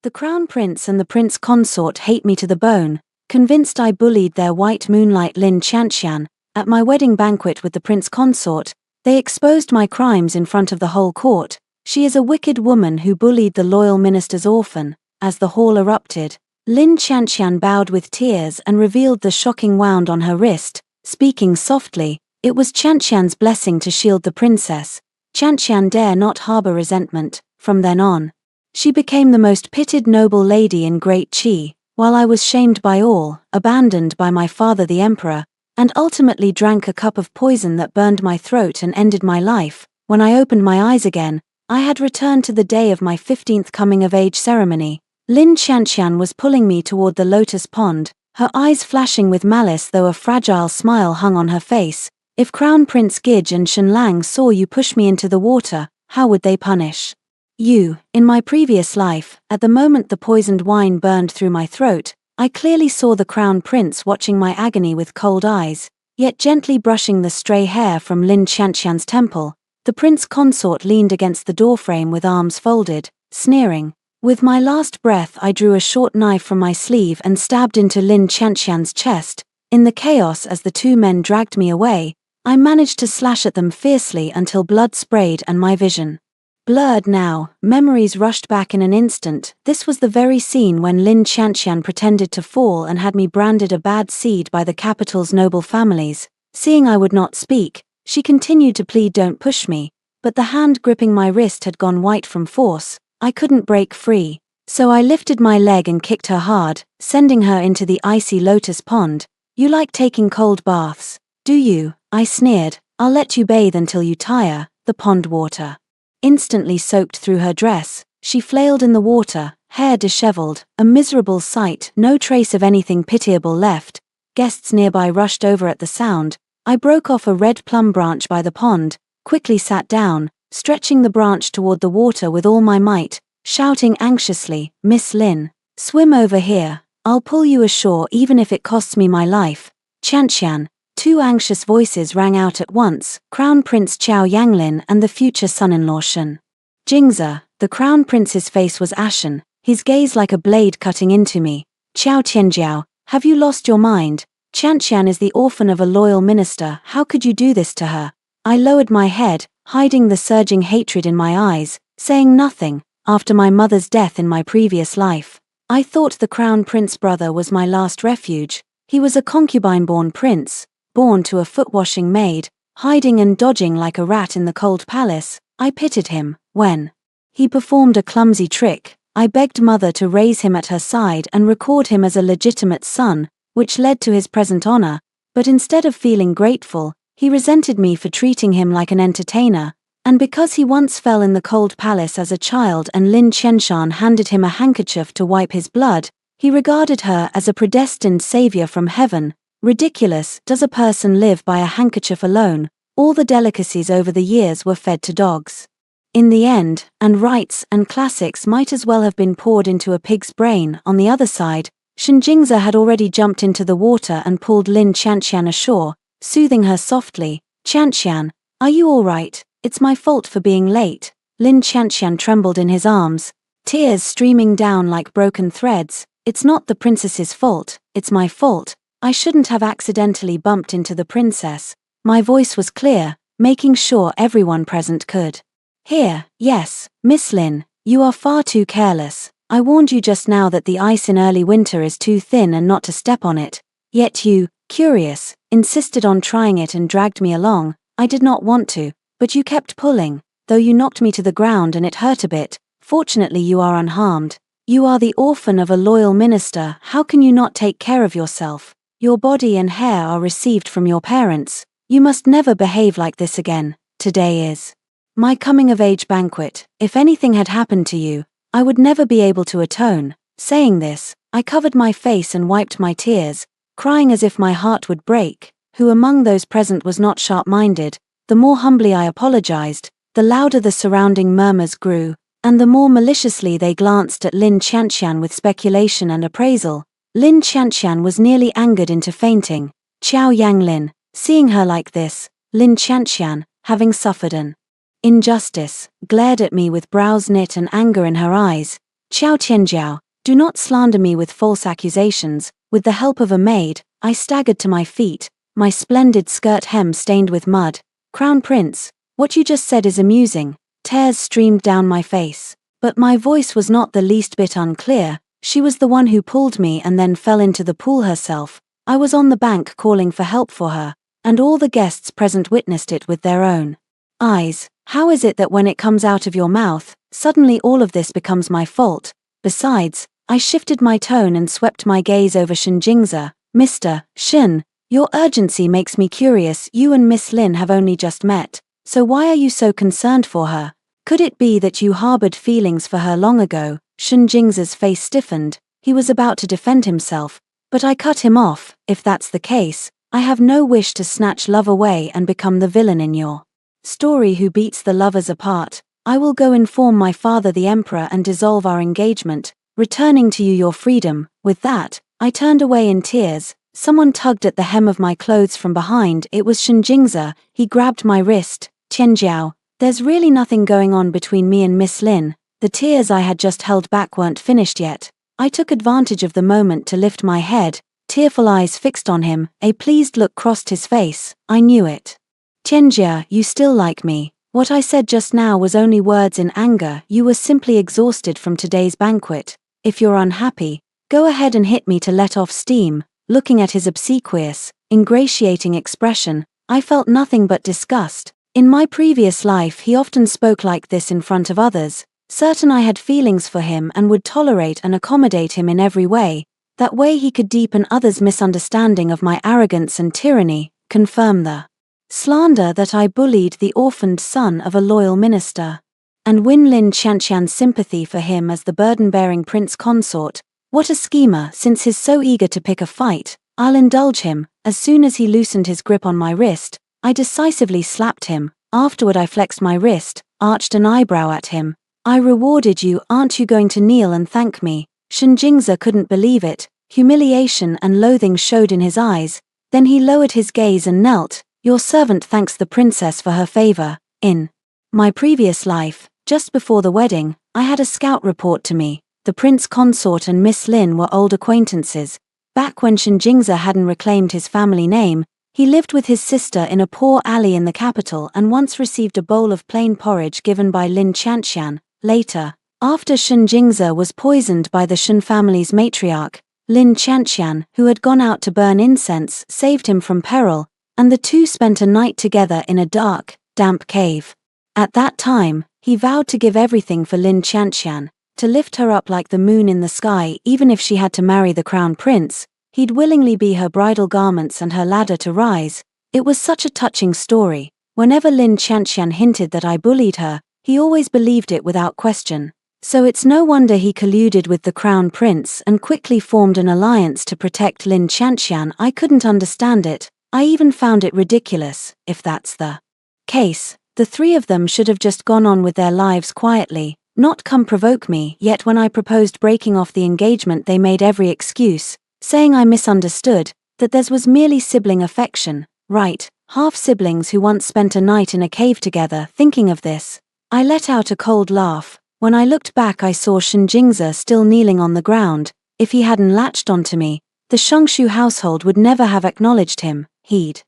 The crown prince and the prince consort hate me to the bone, convinced I bullied their white moonlight Lin Qianqian. At my wedding banquet with the prince consort, they exposed my crimes in front of the whole court. She is a wicked woman who bullied the loyal minister's orphan. As the hall erupted, Lin Qianqian bowed with tears and revealed the shocking wound on her wrist, speaking softly. It was Qianqian's blessing to shield the princess. Qianqian dare not harbor resentment. From then on, she became the most pitied noble lady in Great Qi, while I was shamed by all, abandoned by my father the emperor, and ultimately drank a cup of poison that burned my throat and ended my life. When I opened my eyes again, I had returned to the day of my 15th coming-of-age ceremony. Lin Qianqian was pulling me toward the lotus pond, her eyes flashing with malice though a fragile smile hung on her face. If Crown Prince Gij and Shenlang saw you push me into the water, how would they punish you? In my previous life, at the moment the poisoned wine burned through my throat, I clearly saw the crown prince watching my agony with cold eyes, yet gently brushing the stray hair from Lin Qianqian's temple. The prince consort leaned against the doorframe with arms folded, sneering. With my last breath I drew a short knife from my sleeve and stabbed into Lin Qianqian's chest. In the chaos as the two men dragged me away, I managed to slash at them fiercely until blood sprayed and my vision blurred. Now, memories rushed back in an instant. This was the very scene when Lin Qianqian pretended to fall and had me branded a bad seed by the capital's noble families. Seeing I would not speak, she continued to plead, "Don't push me," but the hand gripping my wrist had gone white from force. I couldn't break free, so I lifted my leg and kicked her hard, sending her into the icy lotus pond. "You like taking cold baths, do you?" I sneered. "I'll let you bathe until you tire." The pond water instantly soaked through her dress. She flailed in the water, hair disheveled, a miserable sight, no trace of anything pitiable left. Guests nearby rushed over at the sound. I broke off a red plum branch by the pond, quickly sat down, stretching the branch toward the water with all my might, shouting anxiously, "Miss Lin, swim over here. I'll pull you ashore even if it costs me my life." "Qianqian." Two anxious voices rang out at once, Crown Prince Qiao Yanglin and the future son-in-law Shen Jingzi. The Crown Prince's face was ashen, his gaze like a blade cutting into me. "Qiao Tianjiao, have you lost your mind? Qianqian is the orphan of a loyal minister. How could you do this to her?" I lowered my head, hiding the surging hatred in my eyes, saying nothing. After my mother's death in my previous life, I thought the Crown Prince brother was my last refuge. He was a concubine-born prince, born to a foot-washing maid, hiding and dodging like a rat in the cold palace. I pitied him. When he performed a clumsy trick, I begged mother to raise him at her side and record him as a legitimate son, which led to his present honor. But instead of feeling grateful, he resented me for treating him like an entertainer. And because he once fell in the cold palace as a child and Lin Qianqian handed him a handkerchief to wipe his blood, he regarded her as a predestined savior from heaven. Ridiculous. Does a person live by a handkerchief alone? All the delicacies over the years were fed to dogs. In the end, and rights and classics might as well have been poured into a pig's brain. On the other side, Shen Jingzi had already jumped into the water and pulled Lin Qianqian ashore, soothing her softly. "Qianqian, are you all right? It's my fault for being late." Lin Qianqian trembled in his arms, tears streaming down like broken threads. "It's not the princess's fault, it's my fault. I shouldn't have accidentally bumped into the princess." My voice was clear, making sure everyone present could hear. "Yes, Miss Lin, you are far too careless. I warned you just now that the ice in early winter is too thin and not to step on it. Yet you, curious, insisted on trying it and dragged me along. I did not want to, but you kept pulling, though you knocked me to the ground and it hurt a bit. Fortunately you are unharmed. You are the orphan of a loyal minister. How can you not take care of yourself? Your body and hair are received from your parents. You must never behave like this again. Today is my coming-of-age banquet. If anything had happened to you, I would never be able to atone." Saying this, I covered my face and wiped my tears, crying as if my heart would break. Who among those present was not sharp-minded? The more humbly I apologized, the louder the surrounding murmurs grew, and the more maliciously they glanced at Lin Qianqian with speculation and appraisal. Lin Qianqian was nearly angered into fainting. Qiao Yanglin, seeing her like this, Lin Qianqian, having suffered an injustice, glared at me with brows knit and anger in her eyes. Qiao Tianjiao, do not slander me with false accusations. With the help of a maid, I staggered to my feet, my splendid skirt hem stained with mud. Crown Prince, what you just said is amusing. Tears streamed down my face. But my voice was not the least bit unclear. She was the one who pulled me and then fell into the pool herself. I was on the bank calling for help for her, and all the guests present witnessed it with their own eyes. How is it that when it comes out of your mouth, suddenly all of this becomes my fault? Besides, I shifted my tone and swept my gaze over Shen Jingzi. Mr. Shen, your urgency makes me curious. You and Miss Lin have only just met, so why are you so concerned for her? Could it be that you harbored feelings for her long ago? Shen Jingzi's face stiffened. He was about to defend himself, but I cut him off. If that's the case, I have no wish to snatch love away and become the villain in your story who beats the lovers apart. I will go inform my father the emperor and dissolve our engagement, returning to you your freedom. With that, I turned away in tears. Someone tugged at the hem of my clothes from behind. It was Shen Jingzi. He grabbed my wrist. Tianjiao, there's really nothing going on between me and Miss Lin. The tears I had just held back weren't finished yet. I took advantage of the moment to lift my head, tearful eyes fixed on him. A pleased look crossed his face. I knew it. Tianjia, you still like me. What I said just now was only words in anger. You were simply exhausted from today's banquet. If you're unhappy, go ahead and hit me to let off steam. Looking at his obsequious, ingratiating expression, I felt nothing but disgust. In my previous life he often spoke like this in front of others. Certain I had feelings for him and would tolerate and accommodate him in every way. That way he could deepen others' misunderstanding of my arrogance and tyranny, confirm the slander that I bullied the orphaned son of a loyal minister, and win Lin Qianqian's sympathy for him as the burden-bearing prince consort. What a schemer! Since he's so eager to pick a fight, I'll indulge him. As soon as he loosened his grip on my wrist, I decisively slapped him. Afterward I flexed my wrist, arched an eyebrow at him. I rewarded you, aren't you going to kneel and thank me? Shen Jingzi couldn't believe it. Humiliation and loathing showed in his eyes. Then he lowered his gaze and knelt. Your servant thanks the princess for her favor. In my previous life, just before the wedding, I had a scout report to me. The prince consort and Miss Lin were old acquaintances. Back when Shen Jingzi hadn't reclaimed his family name, he lived with his sister in a poor alley in the capital and once received a bowl of plain porridge given by Lin Qianqian. Later, after Shen Jingzi was poisoned by the Shen family's matriarch, Lin Qianqian, who had gone out to burn incense, saved him from peril, and the two spent a night together in a dark, damp cave. At that time, he vowed to give everything for Lin Qianqian, to lift her up like the moon in the sky. Even if she had to marry the crown prince, he'd willingly be her bridal garments and her ladder to rise. It was such a touching story. Whenever Lin Qianqian hinted that I bullied her, he always believed it without question. So it's no wonder he colluded with the crown prince and quickly formed an alliance to protect Lin Qianqian. I couldn't understand it. I even found it ridiculous. If that's the case, the three of them should have just gone on with their lives quietly, not come provoke me. Yet when I proposed breaking off the engagement they made every excuse, saying I misunderstood, that theirs was merely sibling affection. Right, half-siblings who once spent a night in a cave together. Thinking of this, I let out a cold laugh. When I looked back I saw Shen Jingzi still kneeling on the ground. If he hadn't latched onto me, the Shengshu household would never have acknowledged him. He'd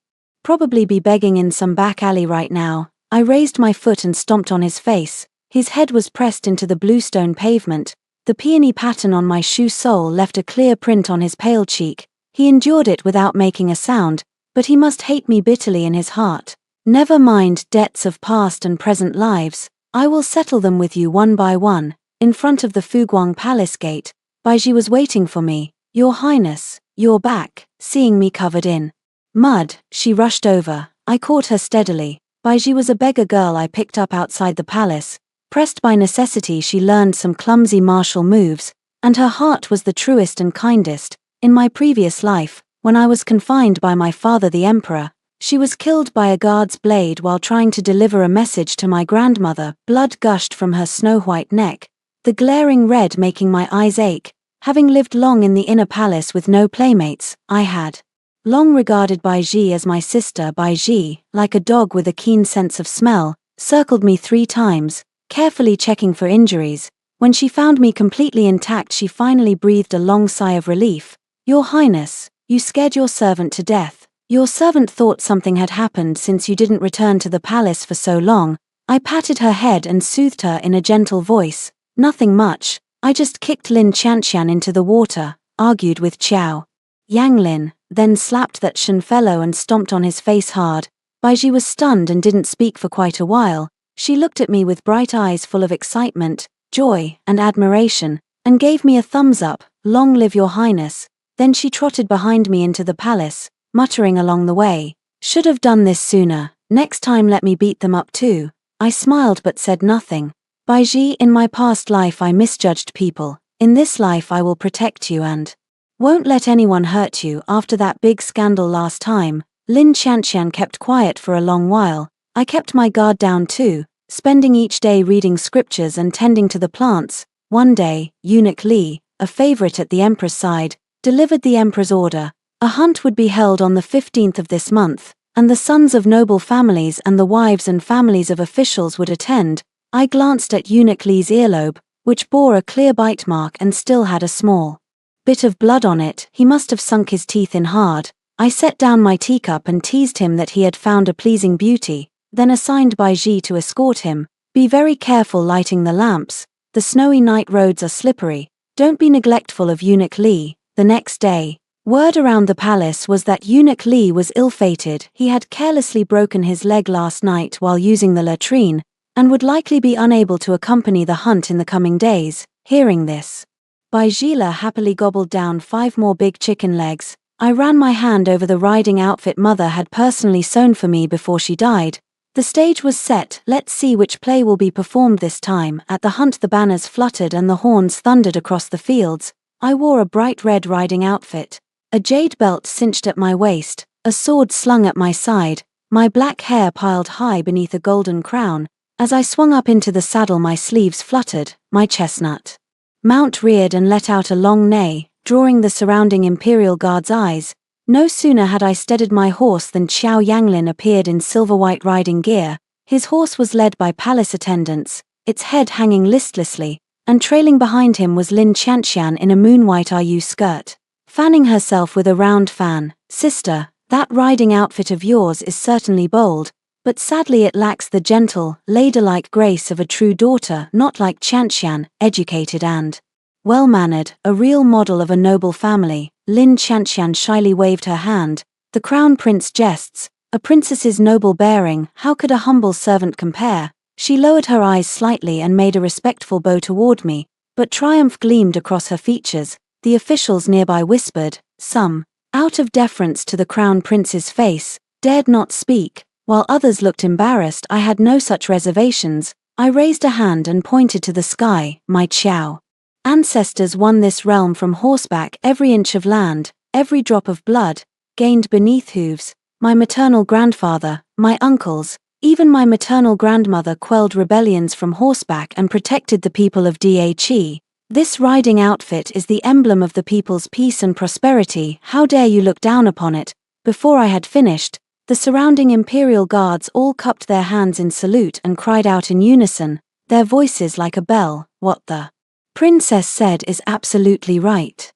probably be begging in some back alley right now. I raised my foot and stomped on his face. His head was pressed into the bluestone pavement. The peony pattern on my shoe sole left a clear print on his pale cheek. He endured it without making a sound, but he must hate me bitterly in his heart. Never mind debts of past and present lives. I will settle them with you one by one. In front of the Fuguang Palace gate, Baiji was waiting for me. Your Highness, you're back. Seeing me covered in mud, she rushed over. I caught her steadily. Baiji was a beggar girl I picked up outside the palace. Pressed by necessity she learned some clumsy martial moves, and her heart was the truest and kindest. In my previous life, when I was confined by my father the emperor, she was killed by a guard's blade while trying to deliver a message to my grandmother. Blood gushed from her snow-white neck, the glaring red making my eyes ache. Having lived long in the inner palace with no playmates, I had long regarded Baiji as my sister. Baiji, like a dog with a keen sense of smell, circled me 3 times, carefully checking for injuries. When she found me completely intact, she finally breathed a long sigh of relief. "Your Highness, you scared your servant to death. Your servant thought something had happened since you didn't return to the palace for so long." I patted her head and soothed her in a gentle voice. "Nothing much. I just kicked Lin Qianqian into the water," argued with Qiao Yanglin, then slapped that Shen fellow and stomped on his face hard. Baiji was stunned and didn't speak for quite a while. She looked at me with bright eyes full of excitement, joy, and admiration, and gave me a thumbs up. "Long live your Highness." Then she trotted behind me into the palace, muttering along the way, "Should have done this sooner. Next time let me beat them up too." I smiled but said nothing. "Baiji, in my past life I misjudged people. In this life I will protect you and won't let anyone hurt you." After that big scandal last time, Lin Qianqian kept quiet for a long while. I kept my guard down too, spending each day reading scriptures and tending to the plants. One day, Eunuch Li, a favorite at the emperor's side, delivered the emperor's order. A hunt would be held on the 15th of this month, and the sons of noble families and the wives and families of officials would attend. I glanced at Eunuch Li's earlobe, which bore a clear bite mark and still had a small bit of blood on it. He must have sunk his teeth in hard. I set down my teacup and teased him that he had found a pleasing beauty, then assigned Baiji to escort him. "Be very careful lighting the lamps. The snowy night roads are slippery. Don't be neglectful of Eunuch Li." The next day, word around the palace was that Eunuch Li was ill-fated. He had carelessly broken his leg last night while using the latrine, and would likely be unable to accompany the hunt in the coming days. Hearing this, Baijila happily gobbled down 5 more big chicken legs. I ran my hand over the riding outfit Mother had personally sewn for me before she died. The stage was set. Let's see which play will be performed this time. At the hunt the banners fluttered and the horns thundered across the fields. I wore a bright red riding outfit, a jade belt cinched at my waist, a sword slung at my side, my black hair piled high beneath a golden crown. As I swung up into the saddle my sleeves fluttered, my chestnut mount reared and let out a long neigh, drawing the surrounding imperial guards' eyes. No sooner had I steadied my horse than Qiao Yanglin appeared in silver-white riding gear. His horse was led by palace attendants, its head hanging listlessly, and trailing behind him was Lin Qianqian in a moon-white RU skirt, fanning herself with a round fan. "Sister, that riding outfit of yours is certainly bold, but sadly it lacks the gentle, ladylike grace of a true daughter, not like Qianqian, educated and well-mannered, a real model of a noble family." Lin Qianqian shyly waved her hand. "The crown prince jests. A princess's noble bearing, how could a humble servant compare?" She lowered her eyes slightly and made a respectful bow toward me, but triumph gleamed across her features. The officials nearby whispered, some, out of deference to the crown prince's face, dared not speak, while others looked embarrassed. I had no such reservations. I raised a hand and pointed to the sky. "My Qiao ancestors won this realm from horseback. Every inch of land, every drop of blood, gained beneath hooves. My maternal grandfather, my uncles, even my maternal grandmother quelled rebellions from horseback and protected the people of Dhe. This riding outfit is the emblem of the people's peace and prosperity. How dare you look down upon it?" Before I had finished, the surrounding imperial guards all cupped their hands in salute and cried out in unison, their voices like a bell, "What the princess said is absolutely right."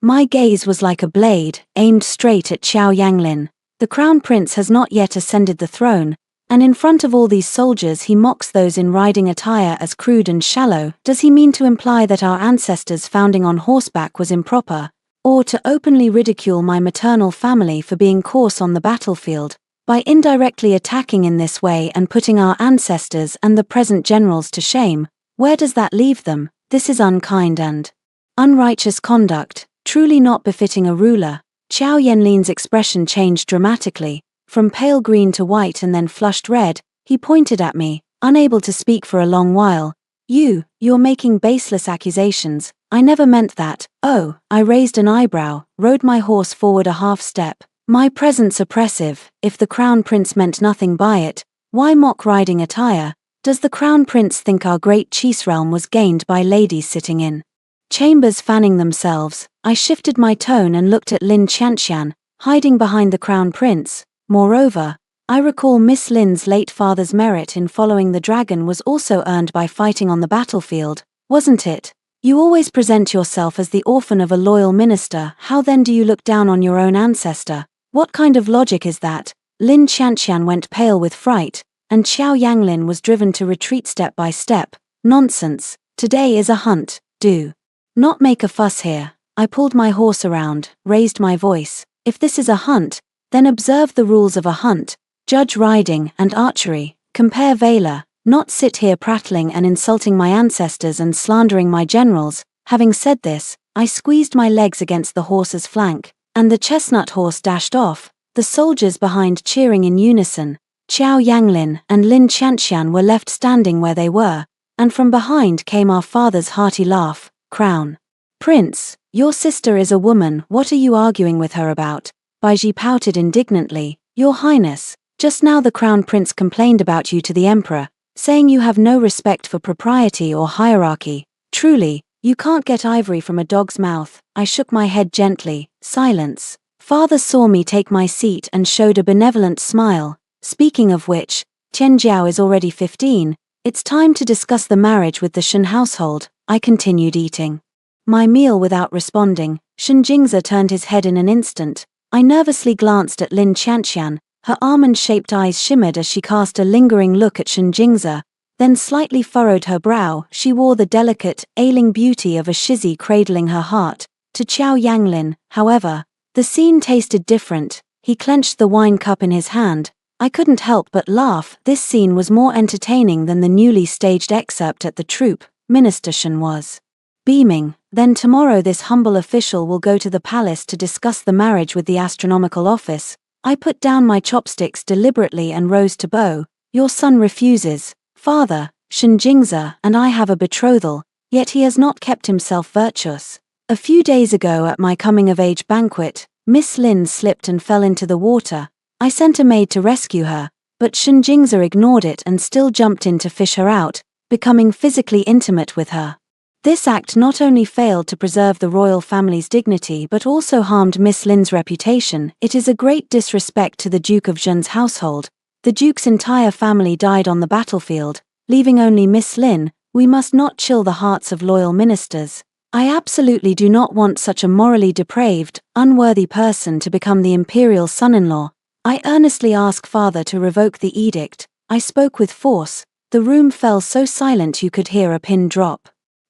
My gaze was like a blade, aimed straight at Qiao Yanglin. The crown prince has not yet ascended the throne, and in front of all these soldiers he mocks those in riding attire as crude and shallow. Does he mean to imply that our ancestors founding on horseback was improper, or to openly ridicule my maternal family for being coarse on the battlefield, by indirectly attacking in this way and putting our ancestors and the present generals to shame? Where does that leave them? This is unkind and unrighteous conduct, truly not befitting a ruler. Qiao Yanlin's expression changed dramatically, from pale green to white and then flushed red. He pointed at me, unable to speak for a long while. You're making baseless accusations. I never meant that." "Oh." I raised an eyebrow, rode my horse forward a half step. My presence oppressive. If the crown prince meant nothing by it, why mock riding attire? Does the crown prince think our great cheese realm was gained by ladies sitting in chambers fanning themselves? I shifted my tone and looked at Lin Qianqian, hiding behind the crown prince. Moreover, I recall Miss Lin's late father's merit in following the dragon was also earned by fighting on the battlefield. wasn't it? You always present yourself as the orphan of a loyal minister, how then do you look down on your own ancestor? What kind of logic is that? Lin Qianqian went pale with fright, and Xiao Yanglin was driven to retreat step by step. Nonsense, today is a hunt, do not make a fuss here. I pulled my horse around, raised my voice. If this is a hunt, then observe the rules of a hunt, judge riding and archery, compare valor, not sit here prattling and insulting my ancestors and slandering my generals. Having said this, I squeezed my legs against the horse's flank, and the chestnut horse dashed off, the soldiers behind cheering in unison. Xiao Yanglin and Lin Qianqian were left standing where they were, and from behind came our father's hearty laugh. Crown Prince, your sister is a woman, what are you arguing with her about? Baiji pouted indignantly. Your Highness, just now the Crown Prince complained about you to the Emperor, saying you have no respect for propriety or hierarchy. Truly, you can't get ivory from a dog's mouth. I shook my head gently. Silence. Father saw me take my seat and showed a benevolent smile. Speaking of which, Tianjiao is already 15. It's time to discuss the marriage with the Shen household. I continued eating my meal without responding. Shen Jingzi turned his head in an instant. I nervously glanced at Lin Qianqian. Her almond-shaped eyes shimmered as she cast a lingering look at Shen Jingzi, then slightly furrowed her brow. She wore the delicate, ailing beauty of a shizi cradling her heart. To Xiao Yanglin, however, the scene tasted different. He clenched the wine cup in his hand. I couldn't help but laugh. This scene was more entertaining than the newly staged excerpt at the troupe. Minister Shen was beaming. Then tomorrow this humble official will go to the palace to discuss the marriage with the astronomical office. I put down my chopsticks deliberately and rose to bow. Your son refuses. Father, Shen Jingzi and I have a betrothal, yet he has not kept himself virtuous. A few days ago at my coming-of-age banquet, Miss Lin slipped and fell into the water. I sent a maid to rescue her, but Shen Jingzi ignored it and still jumped in to fish her out, becoming physically intimate with her. This act not only failed to preserve the royal family's dignity but also harmed Miss Lin's reputation. It is a great disrespect to the Duke of Zhen's household. The Duke's entire family died on the battlefield, leaving only Miss Lin. We must not chill the hearts of loyal ministers. I absolutely do not want such a morally depraved, unworthy person to become the imperial son-in-law. I earnestly ask Father to revoke the edict. I spoke with force. The room fell so silent you could hear a pin drop.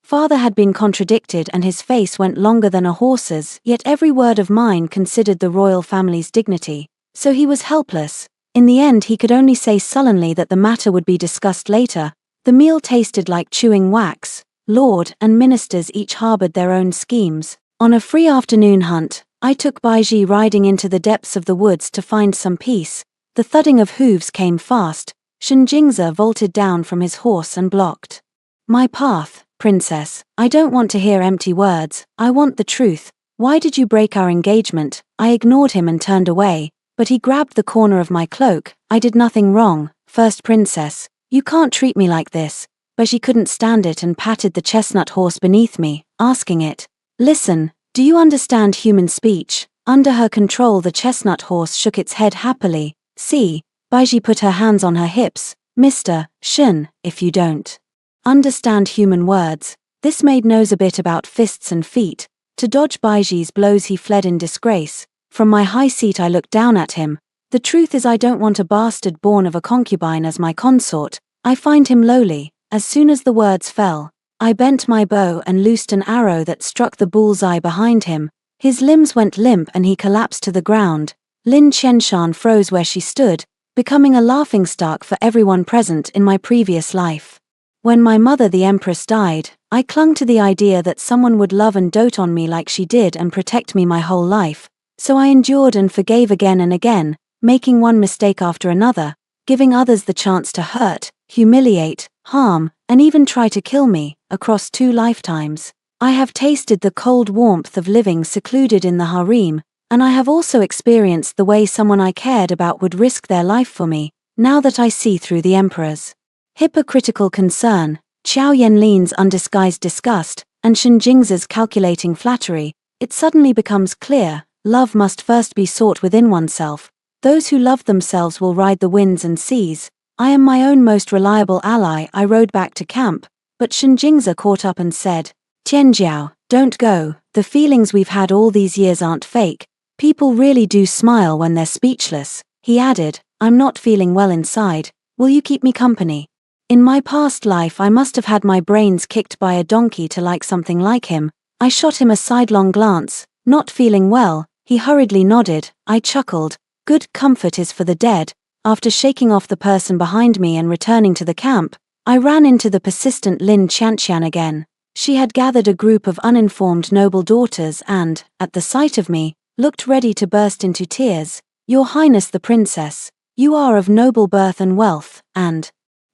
Father had been contradicted and his face went longer than a horse's, yet every word of mine considered the royal family's dignity. So he was helpless. In the end he could only say sullenly that the matter would be discussed later. The meal tasted like chewing wax. Lord and ministers each harbored their own schemes. On a free afternoon hunt, I took Baiji riding into the depths of the woods to find some peace. The thudding of hooves came fast. Shen Jingzi vaulted down from his horse and blocked my path. Princess, I don't want to hear empty words, I want the truth. Why did you break our engagement? I ignored him and turned away, but he grabbed the corner of my cloak. I did nothing wrong. First Princess, you can't treat me like this. But she couldn't stand it and patted the chestnut horse beneath me, asking it, listen, do you understand human speech? Under her control the chestnut horse shook its head happily. See, Baiji put her hands on her hips. Mr. Shen, if you don't understand human words. This maid knows a bit about fists and feet. To dodge Baiji's blows he fled in disgrace. From my high seat I looked down at him. The truth is I don't want a bastard born of a concubine as my consort. I find him lowly. As soon as the words fell, I bent my bow and loosed an arrow that struck the bullseye behind him. His limbs went limp and he collapsed to the ground. Lin Qianqian froze where she stood, becoming a laughingstock for everyone present in my previous life. When my mother the Empress died, I clung to the idea that someone would love and dote on me like she did and protect me my whole life. So I endured and forgave again and again, making one mistake after another, giving others the chance to hurt, humiliate, harm, and even try to kill me. Across 2 lifetimes, I have tasted the cold warmth of living secluded in the harem, and I have also experienced the way someone I cared about would risk their life for me. Now that I see through the Emperor's hypocritical concern, Xiao Yanlin's undisguised disgust, and Shen Jingzi's calculating flattery, it suddenly becomes clear, love must first be sought within oneself. Those who love themselves will ride the winds and seas. I am my own most reliable ally. I rode back to camp, but Shenjingzi caught up and said, Tianjiao, don't go, the feelings we've had all these years aren't fake, people really do smile when they're speechless. He added, I'm not feeling well inside, will you keep me company? In my past life I must have had my brains kicked by a donkey to like something like him. I shot him a sidelong glance, not feeling well. He hurriedly nodded. I chuckled. Good comfort is for the dead. After shaking off the person behind me and returning to the camp, I ran into the persistent Lin Qianqian again. She had gathered a group of uninformed noble daughters and, at the sight of me, looked ready to burst into tears. Your Highness the Princess, you are of noble birth and wealth, and,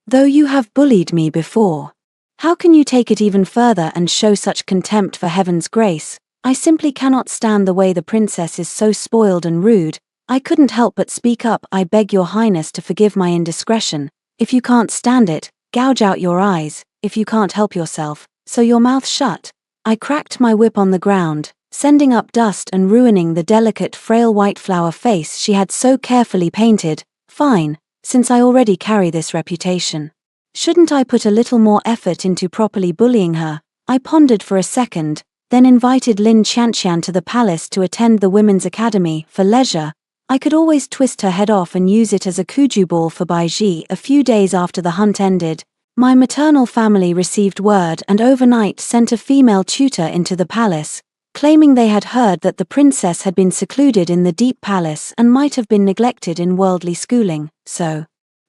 though you have bullied me before, how can you take it even further and show such contempt for heaven's grace? I simply cannot stand the way the princess is so spoiled and rude. I couldn't help but speak up. I beg your highness to forgive my indiscretion. If you can't stand it, gouge out your eyes. If you can't help yourself, sew your mouth shut. I cracked my whip on the ground, sending up dust and ruining the delicate frail white flower face she had so carefully painted. Fine, since I already carry this reputation. Shouldn't I put a little more effort into properly bullying her? I pondered for a second, then invited Lin Qianqian to the palace to attend the Women's Academy for leisure. I could always twist her head off and use it as a kuju ball for Baiji. A few days after the hunt ended, my maternal family received word and overnight sent a female tutor into the palace, claiming they had heard that the princess had been secluded in the deep palace and might have been neglected in worldly schooling, so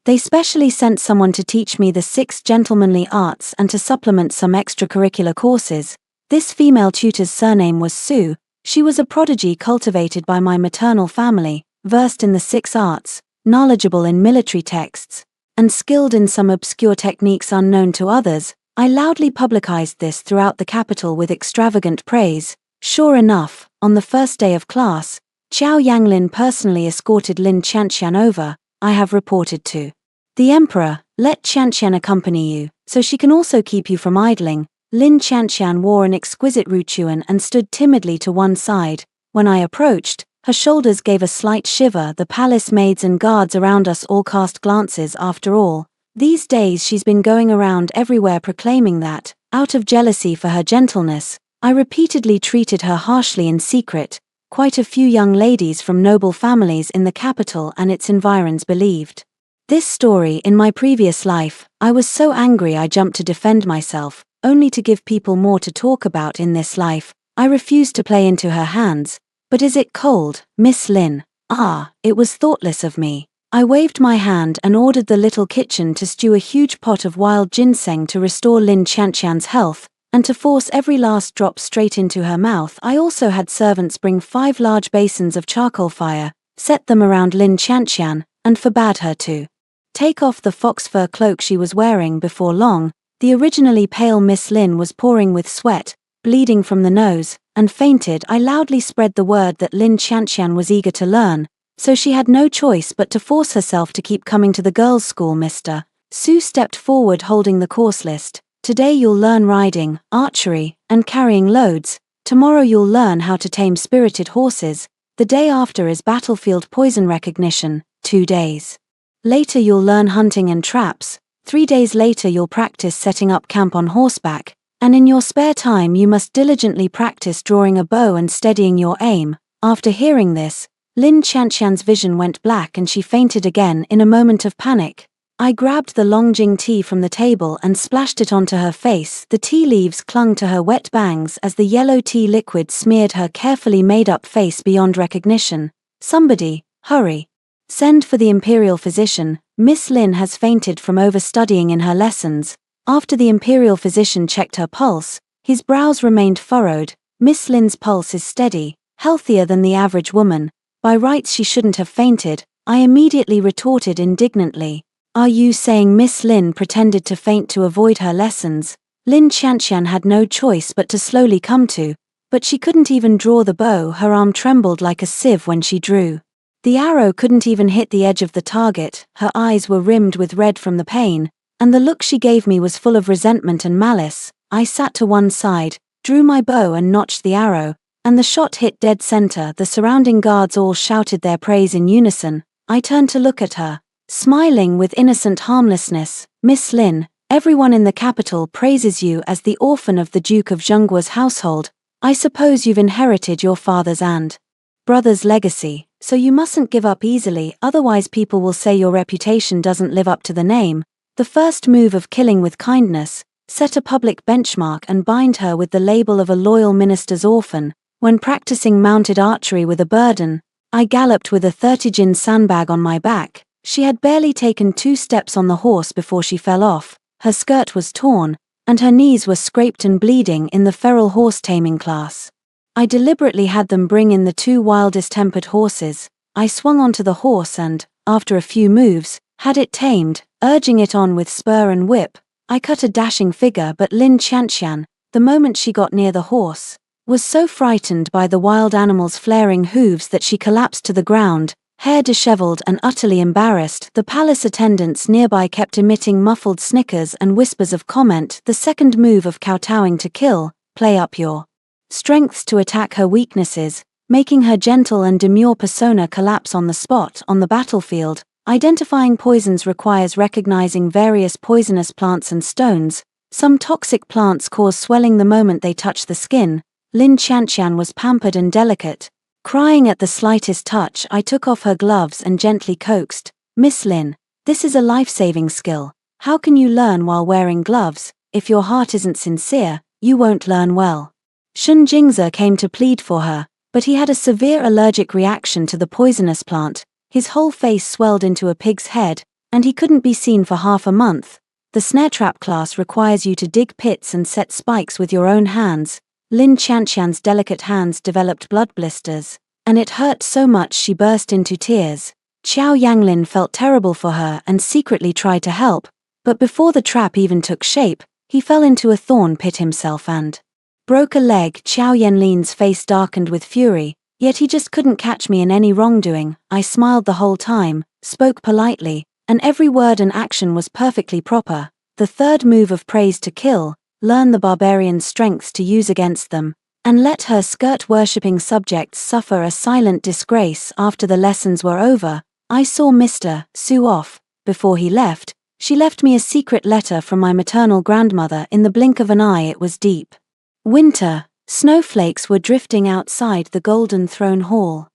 they specially sent someone to teach me the 6 gentlemanly arts and to supplement some extracurricular courses. This female tutor's surname was Su. She was a prodigy cultivated by my maternal family, versed in the 6 arts, knowledgeable in military texts, and skilled in some obscure techniques unknown to others. I loudly publicized this throughout the capital with extravagant praise. Sure enough, on the first day of class, Qiao Yanglin personally escorted Lin Qianqian over. I have reported to the emperor, let Qianqian accompany you, so she can also keep you from idling. Lin Qianqian wore an exquisite ruchuan and stood timidly to one side. When I approached, her shoulders gave a slight shiver. The palace maids and guards around us all cast glances. After all, these days she's been going around everywhere proclaiming that, out of jealousy for her gentleness, I repeatedly treated her harshly in secret. Quite a few young ladies from noble families in the capital and its environs believed this story. In my previous life, I was so angry I jumped to defend myself, only to give people more to talk about. In this life, I refused to play into her hands. But is it cold, Miss Lin? Ah, it was thoughtless of me. I waved my hand and ordered the little kitchen to stew a huge pot of wild ginseng to restore Lin Qianqian's health, and to force every last drop straight into her mouth. I also had servants bring 5 large basins of charcoal fire, set them around Lin Qianqian, and forbade her to take off the fox fur cloak she was wearing. Before long, the originally pale Miss Lin was pouring with sweat, bleeding from the nose, and fainted. I loudly spread the word that Lin Qianqian was eager to learn, so she had no choice but to force herself to keep coming to the girls' school. Mr. Su stepped forward holding the course list. Today you'll learn riding, archery, and carrying loads. Tomorrow you'll learn how to tame spirited horses. The day after is battlefield poison recognition. 2 days later you'll learn hunting and traps. 3 days later you'll practice setting up camp on horseback. And in your spare time you must diligently practice drawing a bow and steadying your aim. After hearing this, Lin Qianqian's vision went black and she fainted again in a moment of panic. I grabbed the Longjing tea from the table and splashed it onto her face. The tea leaves clung to her wet bangs as the yellow tea liquid smeared her carefully made-up face beyond recognition. Somebody, hurry. Send for the imperial physician. Miss Lin has fainted from overstudying in her lessons. After the imperial physician checked her pulse, his brows remained furrowed. Miss Lin's pulse is steady, healthier than the average woman. By rights she shouldn't have fainted. I immediately retorted indignantly. Are you saying Miss Lin pretended to faint to avoid her lessons? Lin Qianqian had no choice but to slowly come to, but she couldn't even draw the bow. Her arm trembled like a sieve when she drew. The arrow couldn't even hit the edge of the target. Her eyes were rimmed with red from the pain, and the look she gave me was full of resentment and malice. I sat to one side, drew my bow and notched the arrow, and the shot hit dead center. The surrounding guards all shouted their praise in unison. I turned to look at her, smiling with innocent harmlessness. Miss Lin, Everyone in the capital praises you as the orphan of the Duke of Zhengguo's household. I suppose you've inherited your father's and brother's legacy, so you mustn't give up easily, otherwise people will say your reputation doesn't live up to the name. The first move of killing with kindness, set a public benchmark and bind her with the label of a loyal minister's orphan. When practicing mounted archery with a burden, I galloped with a 30-jin sandbag on my back. She had barely taken 2 steps on the horse before she fell off. Her skirt was torn, and her knees were scraped and bleeding in the feral horse taming class. I deliberately had them bring in the 2 wildest-tempered horses. I swung onto the horse and, after a few moves, had it tamed, urging it on with spur and whip. I cut a dashing figure, but Lin Qianqian, the moment she got near the horse, was so frightened by the wild animal's flaring hooves that she collapsed to the ground, hair disheveled and utterly embarrassed. The palace attendants nearby kept emitting muffled snickers and whispers of comment. The second move of kowtowing to kill, play up your strengths to attack her weaknesses, making her gentle and demure persona collapse on the spot. On the battlefield, identifying poisons requires recognizing various poisonous plants and stones. Some toxic plants cause swelling the moment they touch the skin. Lin Qianqian was pampered and delicate. Crying at the slightest touch, I took off her gloves and gently coaxed, "Miss Lin, this is a life-saving skill. How can you learn while wearing gloves? If your heart isn't sincere, you won't learn well." Shen Jingze came to plead for her, but he had a severe allergic reaction to the poisonous plant. His whole face swelled into a pig's head, and he couldn't be seen for half a month. The snare trap class requires you to dig pits and set spikes with your own hands. Lin Qianqian's delicate hands developed blood blisters, and it hurt so much she burst into tears. Qiao Yanglin felt terrible for her and secretly tried to help, but before the trap even took shape, he fell into a thorn pit himself and broke a leg. Qiao Yanlin's face darkened with fury, yet he just couldn't catch me in any wrongdoing. I smiled the whole time, spoke politely, and every word and action was perfectly proper. The third move of praise to kill, learn the barbarian's strengths to use against them, and let her skirt-worshipping subjects suffer a silent disgrace. After the lessons were over, I saw Mr. Su off. Before he left, she left me a secret letter from my maternal grandmother. In the blink of an eye it was deep winter. Snowflakes were drifting outside the Golden Throne Hall.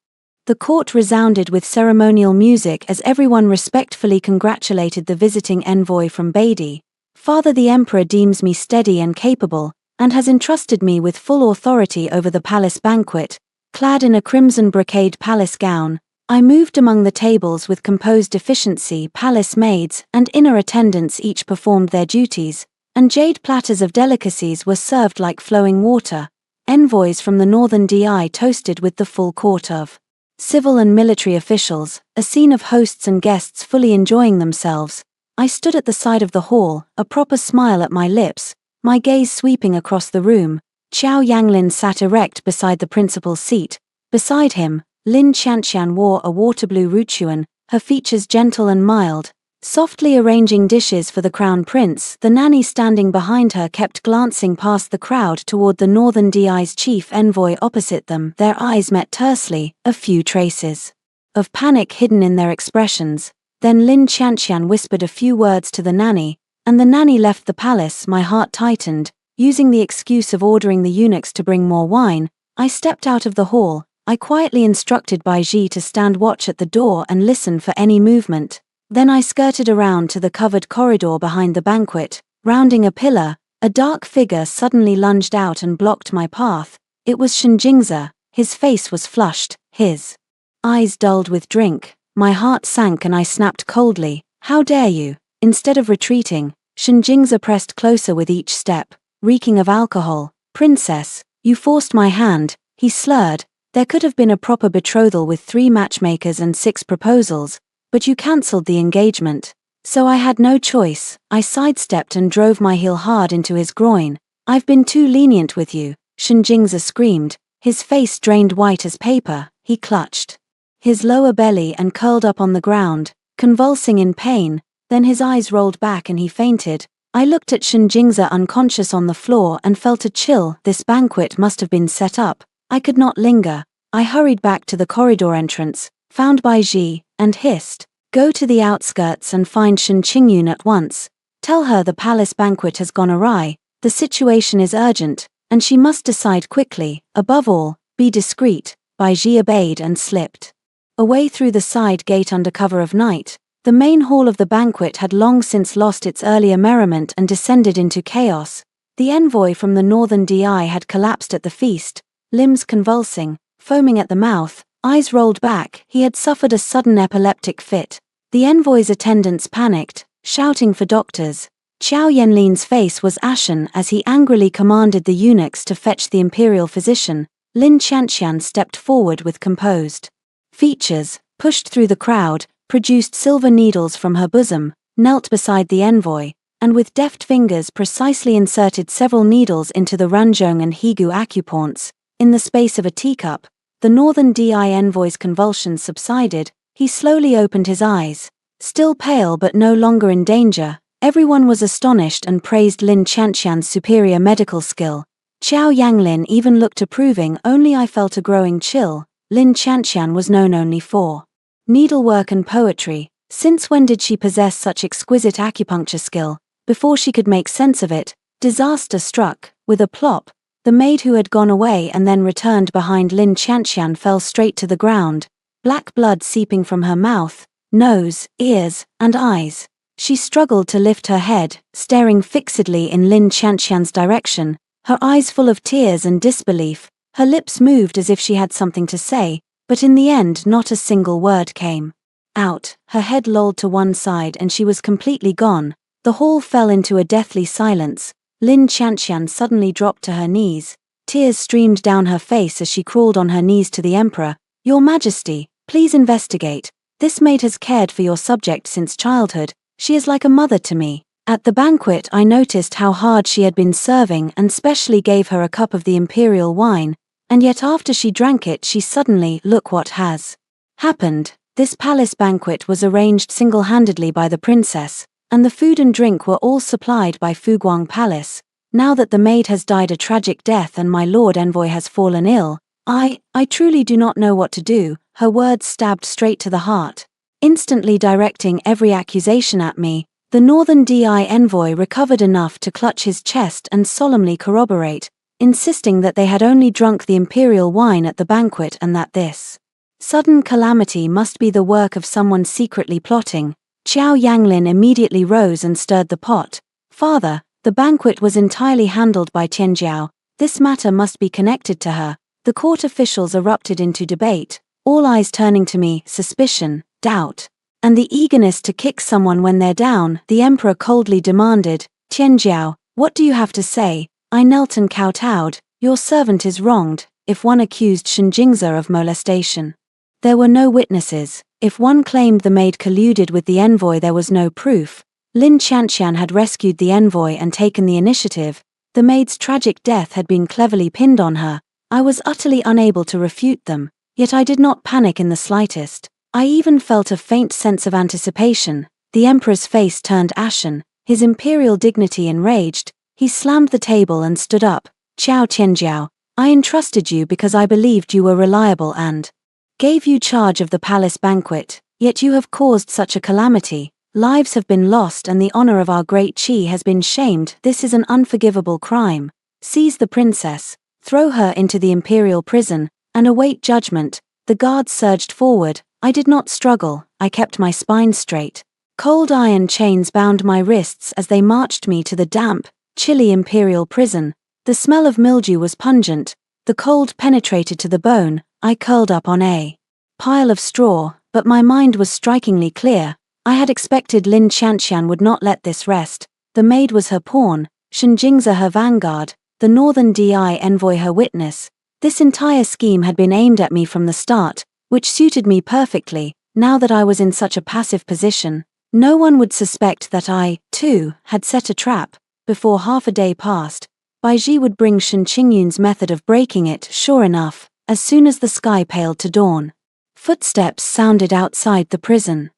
The court resounded with ceremonial music as everyone respectfully congratulated the visiting envoy from Beidi. "Father, the Emperor deems me steady and capable, and has entrusted me with full authority over the palace banquet." Clad in a crimson brocade palace gown, I moved among the tables with composed efficiency. Palace maids and inner attendants each performed their duties, and jade platters of delicacies were served like flowing water. Envoys from the northern Di toasted with the full court of civil and military officials, a scene of hosts and guests fully enjoying themselves. I stood at the side of the hall, a proper smile at my lips, my gaze sweeping across the room. Qiao Yanglin sat erect beside the principal seat. Beside him, Lin Qianqian wore a water-blue ruchuan, her features gentle and mild, softly arranging dishes for the crown prince. The nanny standing behind her kept glancing past the crowd toward the northern Di's chief envoy opposite them. Their eyes met tersely, a few traces of panic hidden in their expressions. Then Lin Qianqian whispered a few words to the nanny, and the nanny left the palace. My heart tightened. Using the excuse of ordering the eunuchs to bring more wine, I stepped out of the hall. I quietly instructed Bai Ji to stand watch at the door and listen for any movement. Then I skirted around to the covered corridor behind the banquet. Rounding a pillar, a dark figure suddenly lunged out and blocked my path. It was Shen Jingze. His face was flushed, his eyes dulled with drink. My heart sank and I snapped coldly, "How dare you?" Instead of retreating, Shen Jingze pressed closer with each step, reeking of alcohol. "Princess, you forced my hand," he slurred. "There could have been a proper betrothal with 3 matchmakers and 6 proposals, but you cancelled the engagement. So I had no choice." I sidestepped and drove my heel hard into his groin. "I've been too lenient with you," Shen Jingze screamed, his face drained white as paper. He clutched his lower belly and curled up on the ground, convulsing in pain. Then his eyes rolled back and he fainted. I looked at Shen Jingze unconscious on the floor and felt a chill. This banquet must have been set up. I could not linger. I hurried back to the corridor entrance, found Bai Ji, and hissed, "Go to the outskirts and find Shen Qingyun at once." Tell her the palace banquet has gone awry, the situation is urgent, and she must decide quickly. Above all, be discreet. Baiji obeyed and slipped away through the side gate under cover of night. The main hall of the banquet had long since lost its earlier merriment and descended into chaos. The envoy from the northern DI had collapsed at the feast, limbs convulsing, foaming at the mouth, eyes rolled back. He had suffered a sudden epileptic fit. The envoy's attendants panicked, shouting for doctors. Qiao Yanlin's face was ashen as he angrily commanded the eunuchs to fetch the imperial physician. Lin Qianqian stepped forward with composed features, pushed through the crowd, produced silver needles from her bosom, knelt beside the envoy, and with deft fingers precisely inserted several needles into the ranzhong and higu acupoints. In the space of a teacup, the northern DI envoy's convulsions subsided. He slowly opened his eyes. Still pale but no longer in danger, everyone was astonished and praised Lin Qianqian's superior medical skill. Qiao Yanglin even looked approving. Only I felt a growing chill. Lin Qianqian was known only for needlework and poetry. Since when did she possess such exquisite acupuncture skill? Before she could make sense of it, disaster struck. With a plop, the maid who had gone away and then returned behind Lin Qianqian fell straight to the ground, black blood seeping from her mouth, nose, ears, and eyes. She struggled to lift her head, staring fixedly in Lin Qianqian's direction, her eyes full of tears and disbelief. Her lips moved as if she had something to say, but in the end not a single word came out. Her head lolled to one side and she was completely gone. The hall fell into a deathly silence. Lin Qianqian suddenly dropped to her knees. Tears streamed down her face as she crawled on her knees to the emperor. Your Majesty, please investigate. This maid has cared for your subject since childhood. She is like a mother to me. At the banquet I noticed how hard she had been serving and specially gave her a cup of the imperial wine, and yet after she drank it she suddenly, look what has happened. This palace banquet was arranged single-handedly by the princess, and the food and drink were all supplied by Fuguang Palace. Now that the maid has died a tragic death and my lord envoy has fallen ill, I truly do not know what to do. Her words stabbed straight to the heart. Instantly directing every accusation at me, the northern DI envoy recovered enough to clutch his chest and solemnly corroborate, insisting that they had only drunk the imperial wine at the banquet and that this sudden calamity must be the work of someone secretly plotting. Qiao Yanglin immediately rose and stirred the pot. Father, the banquet was entirely handled by Tianjiao. This matter must be connected to her. The court officials erupted into debate, all eyes turning to me, suspicion, doubt, and the eagerness to kick someone when they're down. The emperor coldly demanded, Tianjiao, what do you have to say? I knelt and kowtowed. Your servant is wronged. If one accused Shenjingza of molestation, there were no witnesses. If one claimed the maid colluded with the envoy, there was no proof. Lin Qianqian had rescued the envoy and taken the initiative. The maid's tragic death had been cleverly pinned on her. I was utterly unable to refute them, yet I did not panic in the slightest. I even felt a faint sense of anticipation. The emperor's face turned ashen, his imperial dignity enraged. He slammed the table and stood up. Qiao Tianjiao, I entrusted you because I believed you were reliable and gave you charge of the palace banquet, yet you have caused such a calamity. Lives have been lost and the honor of our great Qi has been shamed. This is an unforgivable crime. Seize the princess, throw her into the imperial prison, and await judgment. The guards surged forward. I did not struggle. I kept my spine straight. Cold iron chains bound my wrists as they marched me to the damp, chilly imperial prison. The smell of mildew was pungent. The cold penetrated to the bone. I curled up on a pile of straw, but my mind was strikingly clear. I had expected Lin Qianqian would not let this rest. The maid was her pawn, Shenjingza her vanguard, the northern DI envoy her witness. This entire scheme had been aimed at me from the start, which suited me perfectly. Now that I was in such a passive position, no one would suspect that I, too, had set a trap. Before half a day passed, Baiji would bring Shen Qingyun's method of breaking it. Sure enough, as soon as the sky paled to dawn, footsteps sounded outside the prison.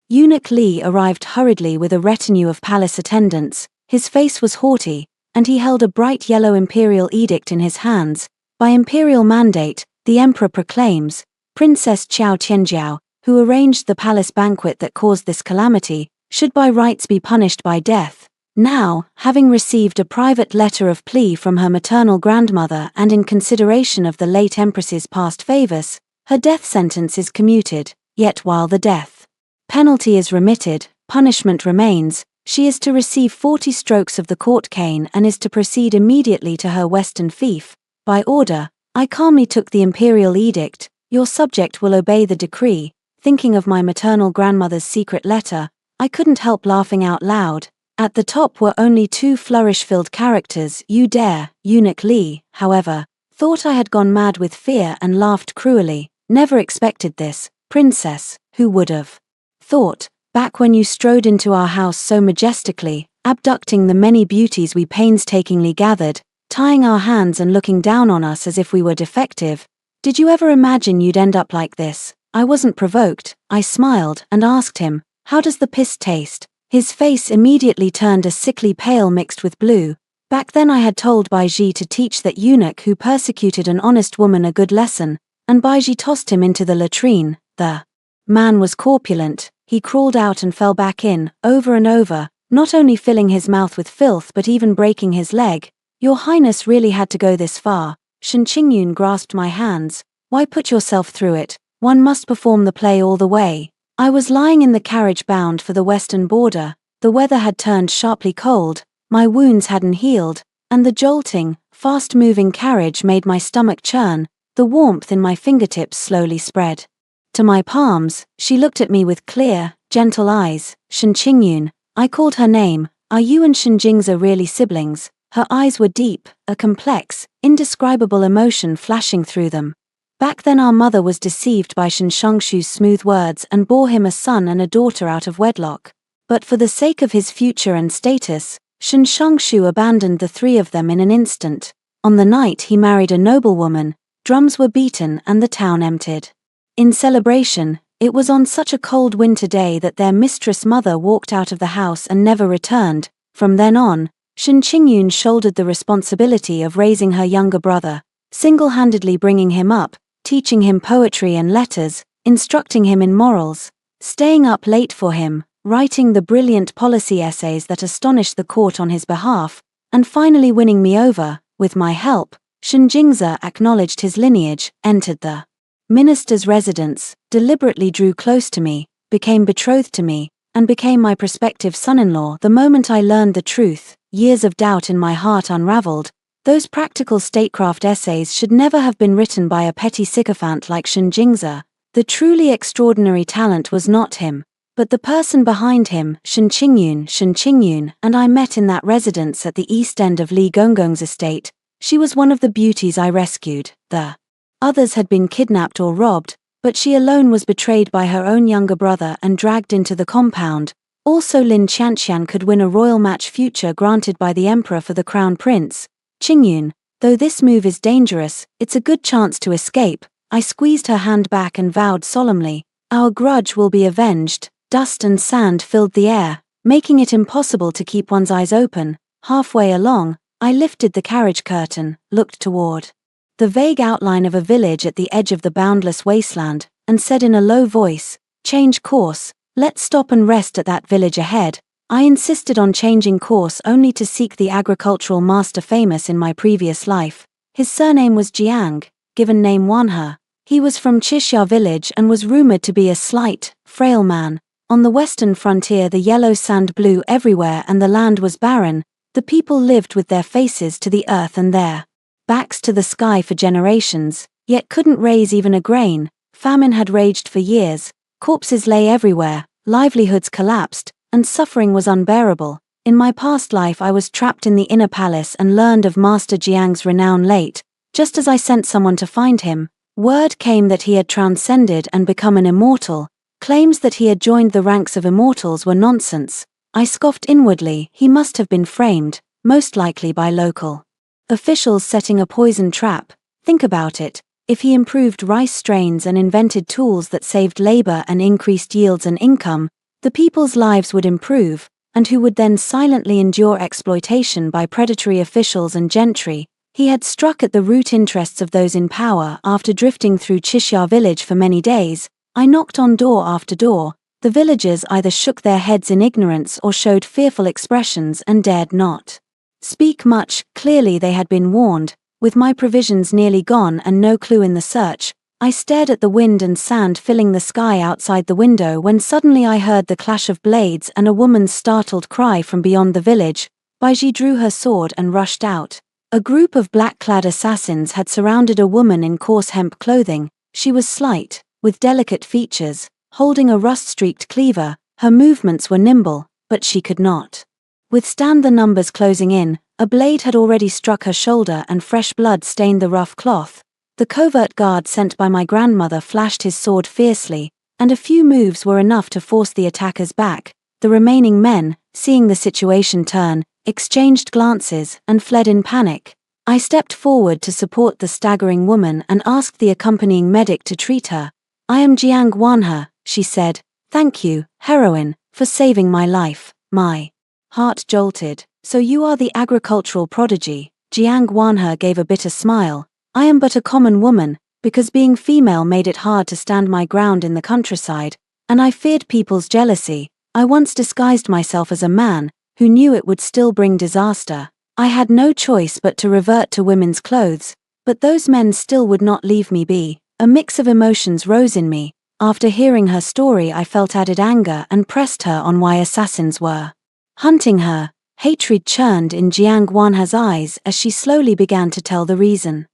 Eunuch Li arrived hurriedly with a retinue of palace attendants. His face was haughty, and he held a bright yellow imperial edict in his hands. By imperial mandate, the emperor proclaims, Princess Qiao Tianjiao, who arranged the palace banquet that caused this calamity, should by rights be punished by death. Now, having received a private letter of plea from her maternal grandmother and in consideration of the late empress's past favors, her death sentence is commuted, yet while the death penalty is remitted, punishment remains. She is to receive 40 strokes of the court cane and is to proceed immediately to her western fief. By order, I calmly took the imperial edict, your subject will obey the decree. Thinking of my maternal grandmother's secret letter, I couldn't help laughing out loud. At the top were only 2 flourish-filled characters, you dare. Eunuch Lee, however, thought I had gone mad with fear and laughed cruelly. Never expected this, princess, who would have thought, back when you strode into our house so majestically, abducting the many beauties we painstakingly gathered, tying our hands and looking down on us as if we were defective. Did you ever imagine you'd end up like this? I wasn't provoked. I smiled and asked him, how does the piss taste? His face immediately turned a sickly pale mixed with blue. Back then I had told Baiji to teach that eunuch who persecuted an honest woman a good lesson, and Baiji tossed him into the latrine. The man was corpulent. He crawled out and fell back in, over and over, not only filling his mouth with filth but even breaking his leg. Your Highness really had to go this far. Shen Qingyun grasped my hands. Why put yourself through it? One must perform the play all the way. I was lying in the carriage bound for the western border. The weather had turned sharply cold, my wounds hadn't healed, and the jolting, fast-moving carriage made my stomach churn. The warmth in my fingertips slowly spread to my palms. She looked at me with clear, gentle eyes. Shen Qingyun, I called her name. Are you and Shen Jingzi really siblings? Her eyes were deep, a complex, indescribable emotion flashing through them. Back then our mother was deceived by Shen Shongshu's smooth words and bore him a son and a daughter out of wedlock. But for the sake of his future and status, Shen Shongshu abandoned the 3 of them in an instant. On the night he married a noblewoman, drums were beaten and the town emptied. In celebration, it was on such a cold winter day that their mistress mother walked out of the house and never returned. From then on, Shen Qingyun shouldered the responsibility of raising her younger brother, single-handedly bringing him up, teaching him poetry and letters, instructing him in morals, staying up late for him, writing the brilliant policy essays that astonished the court on his behalf, and finally winning me over. With my help, Shen Jingzi acknowledged his lineage, entered the minister's residence, deliberately drew close to me, became betrothed to me, and became my prospective son-in-law. The moment I learned the truth, years of doubt in my heart unraveled. Those practical statecraft essays should never have been written by a petty sycophant like Shen Jingzi. The truly extraordinary talent was not him, but the person behind him. Shen Qingyun and I met in that residence at the east end of Li Gonggong's estate. She was one of the beauties I rescued. The others had been kidnapped or robbed, but she alone was betrayed by her own younger brother and dragged into the compound. Also Lin Qianqian could win a royal match future granted by the emperor for the crown prince. Qingyun, though this move is dangerous, it's a good chance to escape. I squeezed her hand back and vowed solemnly, our grudge will be avenged. Dust and sand filled the air, making it impossible to keep one's eyes open. Halfway along, I lifted the carriage curtain, looked toward the vague outline of a village at the edge of the boundless wasteland, and said in a low voice, change course, let's stop and rest at that village ahead. I insisted on changing course only to seek the agricultural master famous in my previous life. His surname was Jiang, given name Wanhe. He was from Chixia village and was rumored to be a slight, frail man. On the western frontier the yellow sand blew everywhere and the land was barren. The people lived with their faces to the earth and their backs to the sky for generations, yet couldn't raise even a grain. Famine had raged for years, corpses lay everywhere, livelihoods collapsed, and suffering was unbearable. In my past life I was trapped in the inner palace and learned of Master Jiang's renown late. Just as I sent someone to find him, word came that he had transcended and become an immortal. Claims that he had joined the ranks of immortals were nonsense. I scoffed inwardly. He must have been framed, most likely by local officials setting a poison trap. Think about it. If he improved rice strains and invented tools that saved labor and increased yields and income, the people's lives would improve, and who would then silently endure exploitation by predatory officials and gentry. He had struck at the root interests of those in power. After drifting through Chixia village for many days, I knocked on door after door, The villagers either shook their heads in ignorance or showed fearful expressions and dared not speak much. Clearly they had been warned. With my provisions nearly gone and no clue in the search, I stared at the wind and sand filling the sky outside the window when suddenly I heard the clash of blades and a woman's startled cry from beyond the village. Baiji drew her sword and rushed out. A group of black-clad assassins had surrounded a woman in coarse hemp clothing. She was slight, with delicate features, holding a rust-streaked cleaver. Her movements were nimble, but she could not withstand the numbers closing in. A blade had already struck her shoulder and fresh blood stained the rough cloth. The covert guard sent by my grandmother flashed his sword fiercely, and a few moves were enough to force the attackers back. The remaining men, seeing the situation turn, exchanged glances and fled in panic. I stepped forward to support the staggering woman and asked the accompanying medic to treat her. "I am Jiang Wanhe," she said. "Thank you, heroine, for saving my life." My heart jolted. "So you are the agricultural prodigy?" Jiang Wanhe gave a bitter smile. "I am but a common woman, because being female made it hard to stand my ground in the countryside, and I feared people's jealousy. I once disguised myself as a man, who knew it would still bring disaster. I had no choice but to revert to women's clothes, but those men still would not leave me be." A mix of emotions rose in me. After hearing her story I felt added anger and pressed her on why assassins were hunting her. Hatred churned in Jiang Wanhe's eyes as she slowly began to tell the reason.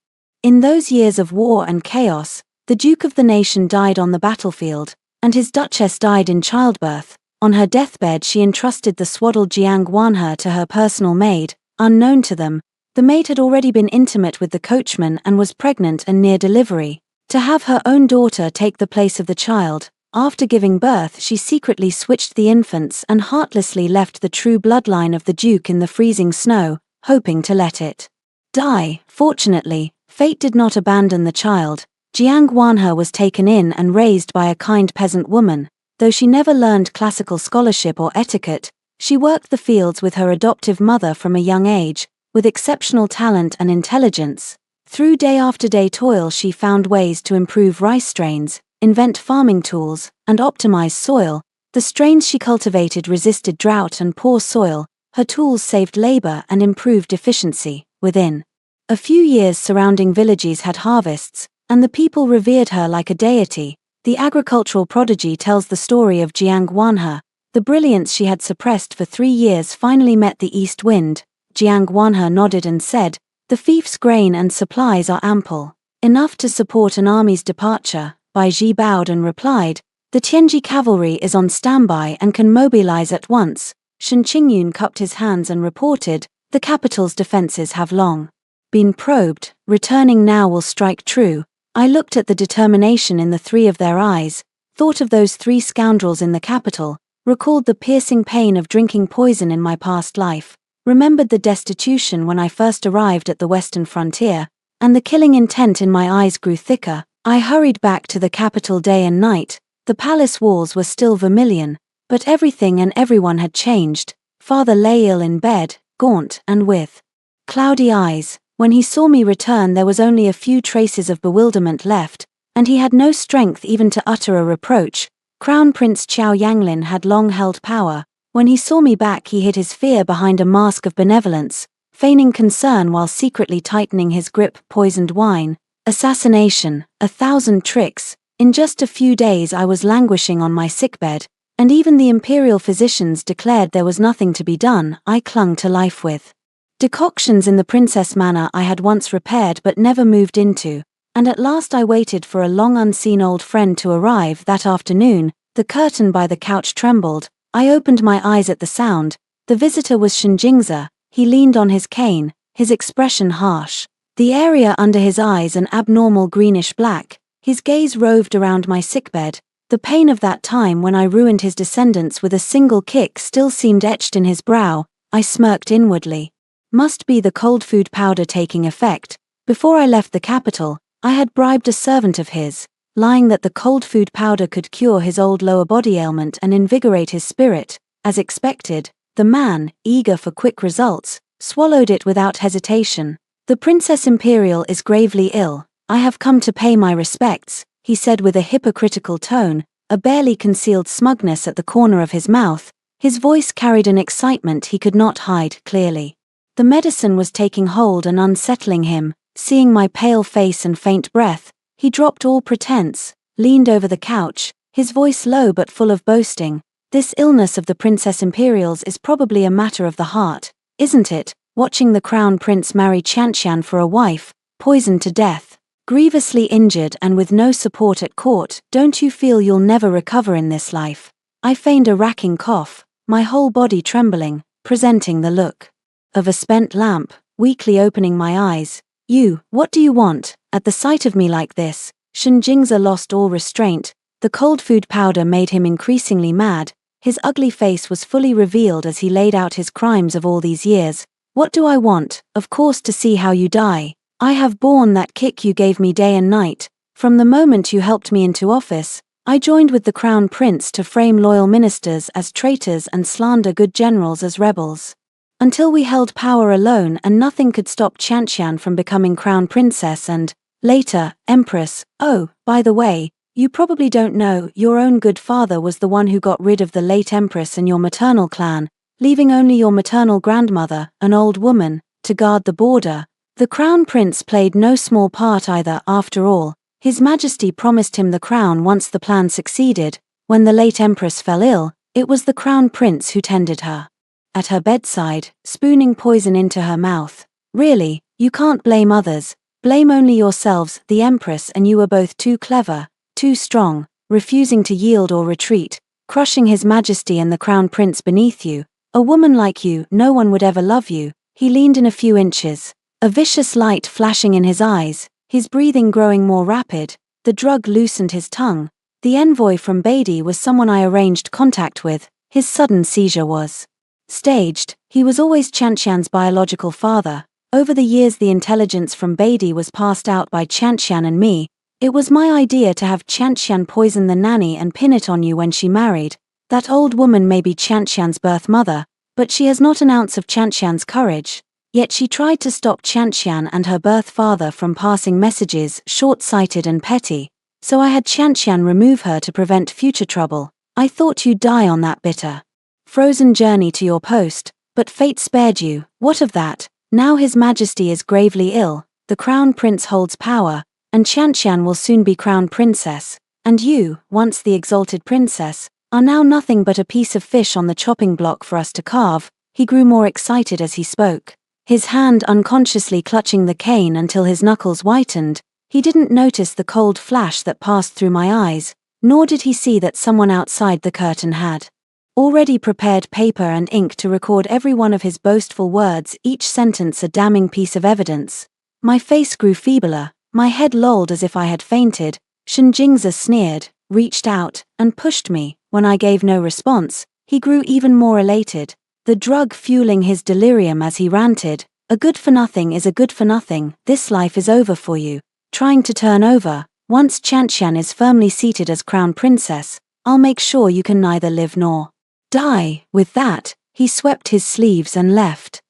In those years of war and chaos, the Duke of the nation died on the battlefield, and his Duchess died in childbirth. On her deathbed she entrusted the swaddled Jiang Wanhe to her personal maid. Unknown to them, the maid had already been intimate with the coachman and was pregnant and near delivery. To have her own daughter take the place of the child, after giving birth she secretly switched the infants and heartlessly left the true bloodline of the Duke in the freezing snow, hoping to let it die. Fortunately, fate did not abandon the child. Jiang Wanhe was taken in and raised by a kind peasant woman. Though she never learned classical scholarship or etiquette, she worked the fields with her adoptive mother from a young age, with exceptional talent and intelligence. Through day-after-day toil she found ways to improve rice strains, invent farming tools, and optimize soil. The strains she cultivated resisted drought and poor soil. Her tools saved labor and improved efficiency. Within a few years surrounding villages had harvests, and the people revered her like a deity. The agricultural prodigy tells the story of Jiang Wanhe. The brilliance she had suppressed for 3 years finally met the east wind. Jiang Wanhe nodded and said, "The fief's grain and supplies are ample, enough to support an army's departure." Baiji bowed and replied, "The Tianji cavalry is on standby and can mobilize at once." Shen Qingyun cupped his hands and reported, "The capital's defenses have long been probed, returning now will strike true." I looked at the determination in the 3 of their eyes, thought of those 3 scoundrels in the capital, recalled the piercing pain of drinking poison in my past life, remembered the destitution when I first arrived at the western frontier, and the killing intent in my eyes grew thicker. I hurried back to the capital day and night. The palace walls were still vermilion, but everything and everyone had changed. Father lay ill in bed, gaunt and with cloudy eyes. When he saw me return there was only a few traces of bewilderment left, and he had no strength even to utter a reproach. Crown Prince Qiao Yanglin had long held power. When he saw me back he hid his fear behind a mask of benevolence, feigning concern while secretly tightening his grip. Poisoned wine, assassination, 1,000 tricks. In just a few days I was languishing on my sickbed, and even the imperial physicians declared there was nothing to be done. I clung to life with decoctions in the princess manor I had once repaired but never moved into, and at last I waited for a long unseen old friend to arrive. That afternoon, the curtain by the couch trembled. I opened my eyes at the sound. The visitor was Shen Jingzi. He leaned on his cane, his expression harsh, the area under his eyes an abnormal greenish-black. His gaze roved around my sickbed. The pain of that time when I ruined his descendants with a single kick still seemed etched in his brow. I smirked inwardly. Must be the cold food powder taking effect. Before I left the capital, I had bribed a servant of his, lying that the cold food powder could cure his old lower body ailment and invigorate his spirit. As expected, the man, eager for quick results, swallowed it without hesitation. "The Princess Imperial is gravely ill. I have come to pay my respects," he said with a hypocritical tone. a barely concealed smugness at the corner of his mouth. His voice carried an excitement he could not hide clearly. The medicine was taking hold and unsettling him. Seeing my pale face and faint breath, he dropped all pretense, leaned over the couch, his voice low but full of boasting. This illness of the Princess Imperial's is probably a matter of the heart, isn't it? Watching the Crown Prince marry Qianqian for a wife, poisoned to death, grievously injured and with no support at court, don't you feel you'll never recover in this life? I feigned a racking cough, my whole body trembling, presenting the look of a spent lamp, weakly opening my eyes. What do you want? At the sight of me like this, Shen Jingzi lost all restraint. The cold food powder made him increasingly mad. His ugly face was fully revealed as he laid out his crimes of all these years. What do I want? Of course, to see how you die. I have borne that kick you gave me day and night. From the moment you helped me into office, I joined with the Crown Prince to frame loyal ministers as traitors and slander good generals as rebels. Until we held power alone and nothing could stop Qianqian from becoming Crown Princess and, later, Empress. Oh, by the way, you probably don't know, your own good father was the one who got rid of the late Empress and your maternal clan, leaving only your maternal grandmother, an old woman, to guard the border. The Crown Prince played no small part either. After all, His Majesty promised him the crown once the plan succeeded. When the late Empress fell ill, it was the Crown Prince who tended her at her bedside, spooning poison into her mouth. Really, you can't blame others, blame only yourselves. The Empress and you were both too clever, too strong, refusing to yield or retreat, crushing His Majesty and the Crown Prince beneath you. A woman like you, no one would ever love you. He leaned in a few inches, a vicious light flashing in his eyes, his breathing growing more rapid. The drug loosened his tongue. The envoy from Beatty was someone I arranged contact with. His sudden seizure was staged. He was always Qianqian's biological father. Over the years the intelligence from Beatty was passed out by Qianqian and me. It was my idea to have Qianqian poison the nanny and pin it on you when she married. That old woman may be Qianqian's birth mother, but she has not an ounce of Qianqian's courage. Yet she tried to stop Qianqian and her birth father from passing messages, short-sighted and petty. So I had Qianqian remove her to prevent future trouble. I thought you'd die on that bitter, frozen journey to your post, but fate spared you. What of that? Now His Majesty is gravely ill, the Crown Prince holds power, and Qianqian will soon be Crown Princess. And you, once the exalted princess, are now nothing but a piece of fish on the chopping block for us to carve. He grew more excited as he spoke, his hand unconsciously clutching the cane until his knuckles whitened. He didn't notice the cold flash that passed through my eyes, nor did he see that someone outside the curtain had already prepared paper and ink to record every one of his boastful words, each sentence a damning piece of evidence. My face grew feebler, my head lolled as if I had fainted. Shen Jingzi sneered, reached out, and pushed me. When I gave no response, he grew even more elated, the drug fueling his delirium as he ranted. A good for nothing is a good for nothing. This life is over for you. Trying to turn over. Once Qianqian is firmly seated as Crown Princess, I'll make sure you can neither live nor die. With that, he swept his sleeves and left.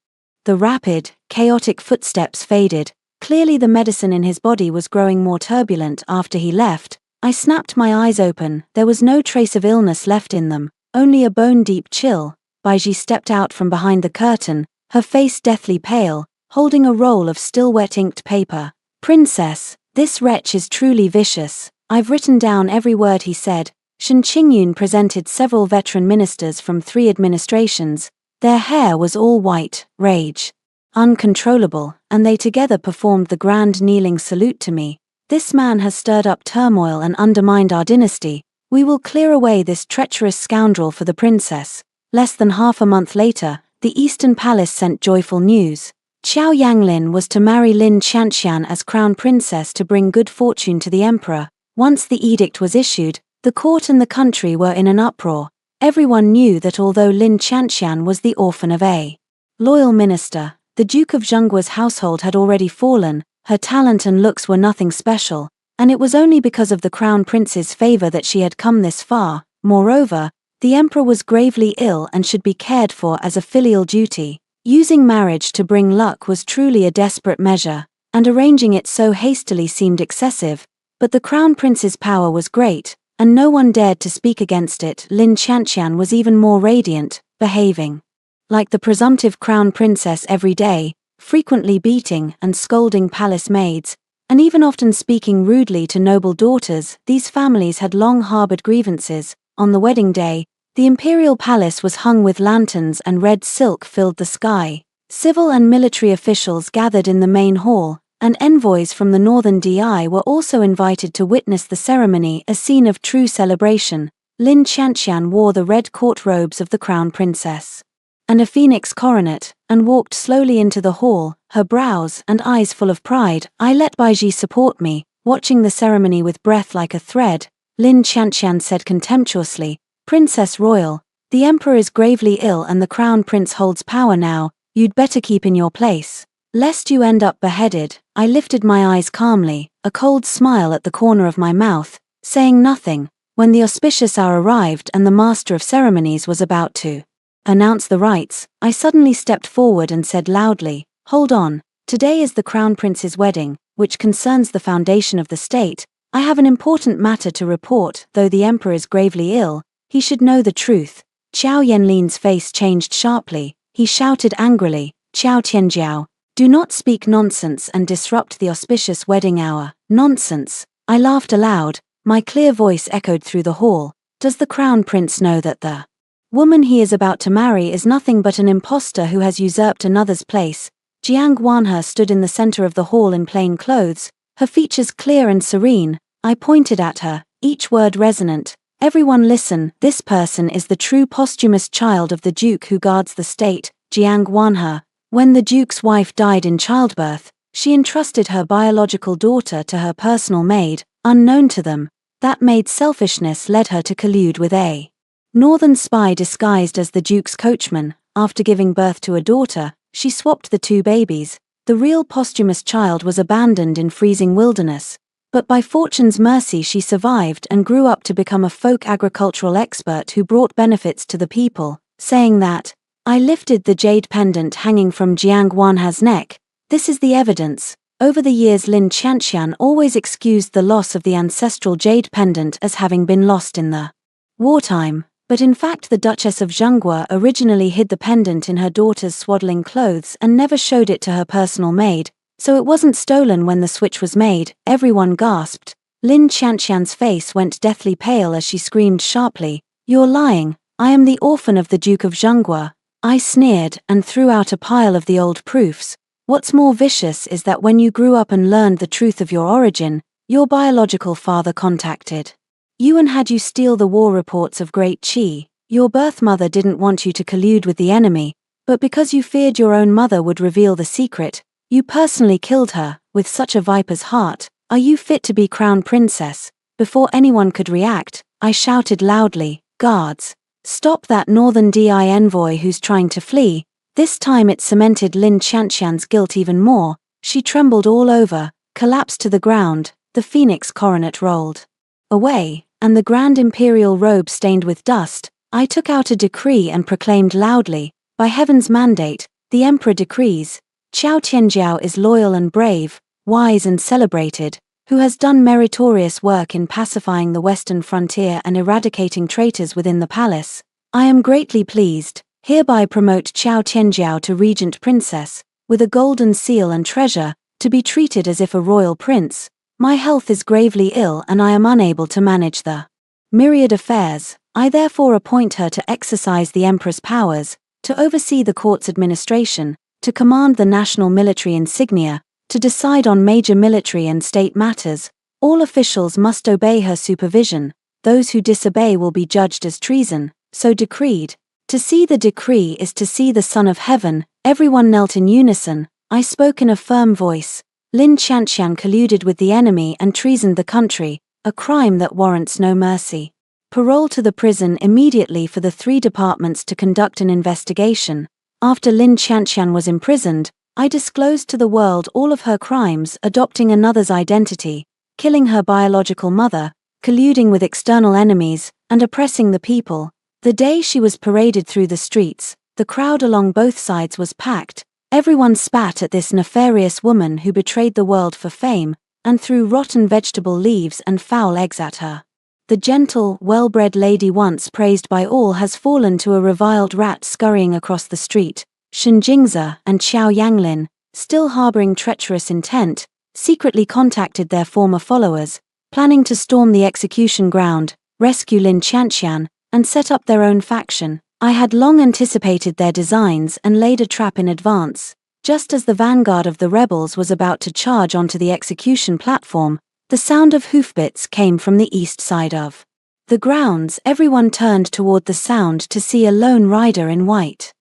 The rapid, chaotic footsteps faded. Clearly the medicine in his body was growing more turbulent after he left. I snapped my eyes open. There was no trace of illness left in them, only a bone-deep chill. Baiji stepped out from behind the curtain, her face deathly pale, holding a roll of still wet inked paper. Princess, this wretch is truly vicious. I've written down every word he said. Shen Qingyun presented several veteran ministers from 3 administrations. Their hair was all white, rage uncontrollable, and they together performed the grand kneeling salute to me. This man has stirred up turmoil and undermined our dynasty. We will clear away this treacherous scoundrel for the princess. Less than half a month later, the Eastern Palace sent joyful news. Xiao Yanglin was to marry Lin Qianqian as crown princess to bring good fortune to the emperor. Once the edict was issued, the court and the country were in an uproar. Everyone knew that although Lin Qianqian was the orphan of a loyal minister, the Duke of Zhengguo's household had already fallen. Her talent and looks were nothing special, and it was only because of the crown prince's favor that she had come this far. Moreover, the emperor was gravely ill and should be cared for as a filial duty. Using marriage to bring luck was truly a desperate measure, and arranging it so hastily seemed excessive. But the crown prince's power was great. and no one dared to speak against it. Lin Qianqian was even more radiant, behaving like the presumptive crown princess every day, frequently beating and scolding palace maids, and even often speaking rudely to noble daughters. These families had long harbored grievances. On the wedding day, the imperial palace was hung with lanterns and red silk filled the sky. Civil and military officials gathered in the main hall, and envoys from the northern Di were also invited to witness the ceremony, a scene of true celebration. Lin Qianqian wore the red court robes of the crown princess and a phoenix coronet, and walked slowly into the hall, her brows and eyes full of pride. I let Baiji support me, watching the ceremony with breath like a thread. Lin Qianqian said contemptuously, "Princess Royal, the emperor is gravely ill and the crown prince holds power now. You'd better keep in your place, lest you end up beheaded." I lifted my eyes calmly, a cold smile at the corner of my mouth, saying nothing. When the auspicious hour arrived and the master of ceremonies was about to announce the rites, I suddenly stepped forward and said loudly, "Hold on, today is the crown prince's wedding, which concerns the foundation of the state. I have an important matter to report. Though the emperor is gravely ill, he should know the truth." Qiao Yanlin's face changed sharply. He shouted angrily, "Qiao Tianjiao, do not speak nonsense and disrupt the auspicious wedding hour." "Nonsense?" I laughed aloud. My clear voice echoed through the hall. "Does the crown prince know that the woman he is about to marry is nothing but an impostor who has usurped another's place?" Jiang Guanhe stood in the center of the hall in plain clothes, her features clear and serene. I pointed at her, each word resonant. "Everyone listen, this person is the true posthumous child of the duke who guards the state, Jiang Guanhe. When the duke's wife died in childbirth, she entrusted her biological daughter to her personal maid, unknown to them. That maid's selfishness led her to collude with a northern spy disguised as the duke's coachman. After giving birth to a daughter, she swapped the two babies. The real posthumous child was abandoned in freezing wilderness. But by fortune's mercy she survived and grew up to become a folk agricultural expert who brought benefits to the people." Saying that, I lifted the jade pendant hanging from Jiang Guanhe's neck. "This is the evidence." Over the years Lin Qianqian always excused the loss of the ancestral jade pendant as having been lost in the wartime. But in fact the Duchess of Zhenghua originally hid the pendant in her daughter's swaddling clothes and never showed it to her personal maid, so it wasn't stolen when the switch was made. Everyone gasped. Lin Qianqian's face went deathly pale as she screamed sharply, "You're lying. I am the orphan of the Duke of Zhenghua." I sneered and threw out a pile of the old proofs. "What's more vicious is that when you grew up and learned the truth of your origin, your biological father contacted you and had you steal the war reports of Great Qi. Your birth mother didn't want you to collude with the enemy, but because you feared your own mother would reveal the secret, you personally killed her. With such a viper's heart, are you fit to be crown princess?" Before anyone could react, I shouted loudly, "Guards, stop that northern Di envoy who's trying to flee." This time it cemented Lin Qianqian's guilt even more. She trembled all over, collapsed to the ground. The phoenix coronet rolled away, and the grand imperial robe stained with dust. I took out a decree and proclaimed loudly, "By heaven's mandate, the emperor decrees, Qiao Tianjiao is loyal and brave, wise and celebrated, who has done meritorious work in pacifying the western frontier and eradicating traitors within the palace. I am greatly pleased. Hereby promote Qiao Tianjiao to regent princess, with a golden seal and treasure, to be treated as if a royal prince. My health is gravely ill and I am unable to manage the myriad affairs. I therefore appoint her to exercise the emperor's powers, to oversee the court's administration, to command the national military insignia, to decide on major military and state matters. All officials must obey her supervision. Those who disobey will be judged as treason." So decreed. To see the decree is to see the Son of Heaven. Everyone knelt in unison. I spoke in a firm voice. "Lin Qianqian colluded with the enemy and treasoned the country, a crime that warrants no mercy. Parole to the prison immediately for the 3 departments to conduct an investigation." After Lin Qianqian was imprisoned, I disclosed to the world all of her crimes: adopting another's identity, killing her biological mother, colluding with external enemies, and oppressing the people. The day she was paraded through the streets, the crowd along both sides was packed. Everyone spat at this nefarious woman who betrayed the world for fame, and threw rotten vegetable leaves and foul eggs at her. The gentle, well-bred lady once praised by all has fallen to a reviled rat scurrying across the street. Shen Jingzi and Qiao Yanglin, still harboring treacherous intent, secretly contacted their former followers, planning to storm the execution ground, rescue Lin Qianqian, and set up their own faction. I had long anticipated their designs and laid a trap in advance. Just as the vanguard of the rebels was about to charge onto the execution platform, the sound of hoofbeats came from the east side of the grounds. Everyone turned toward the sound to see a lone rider in white,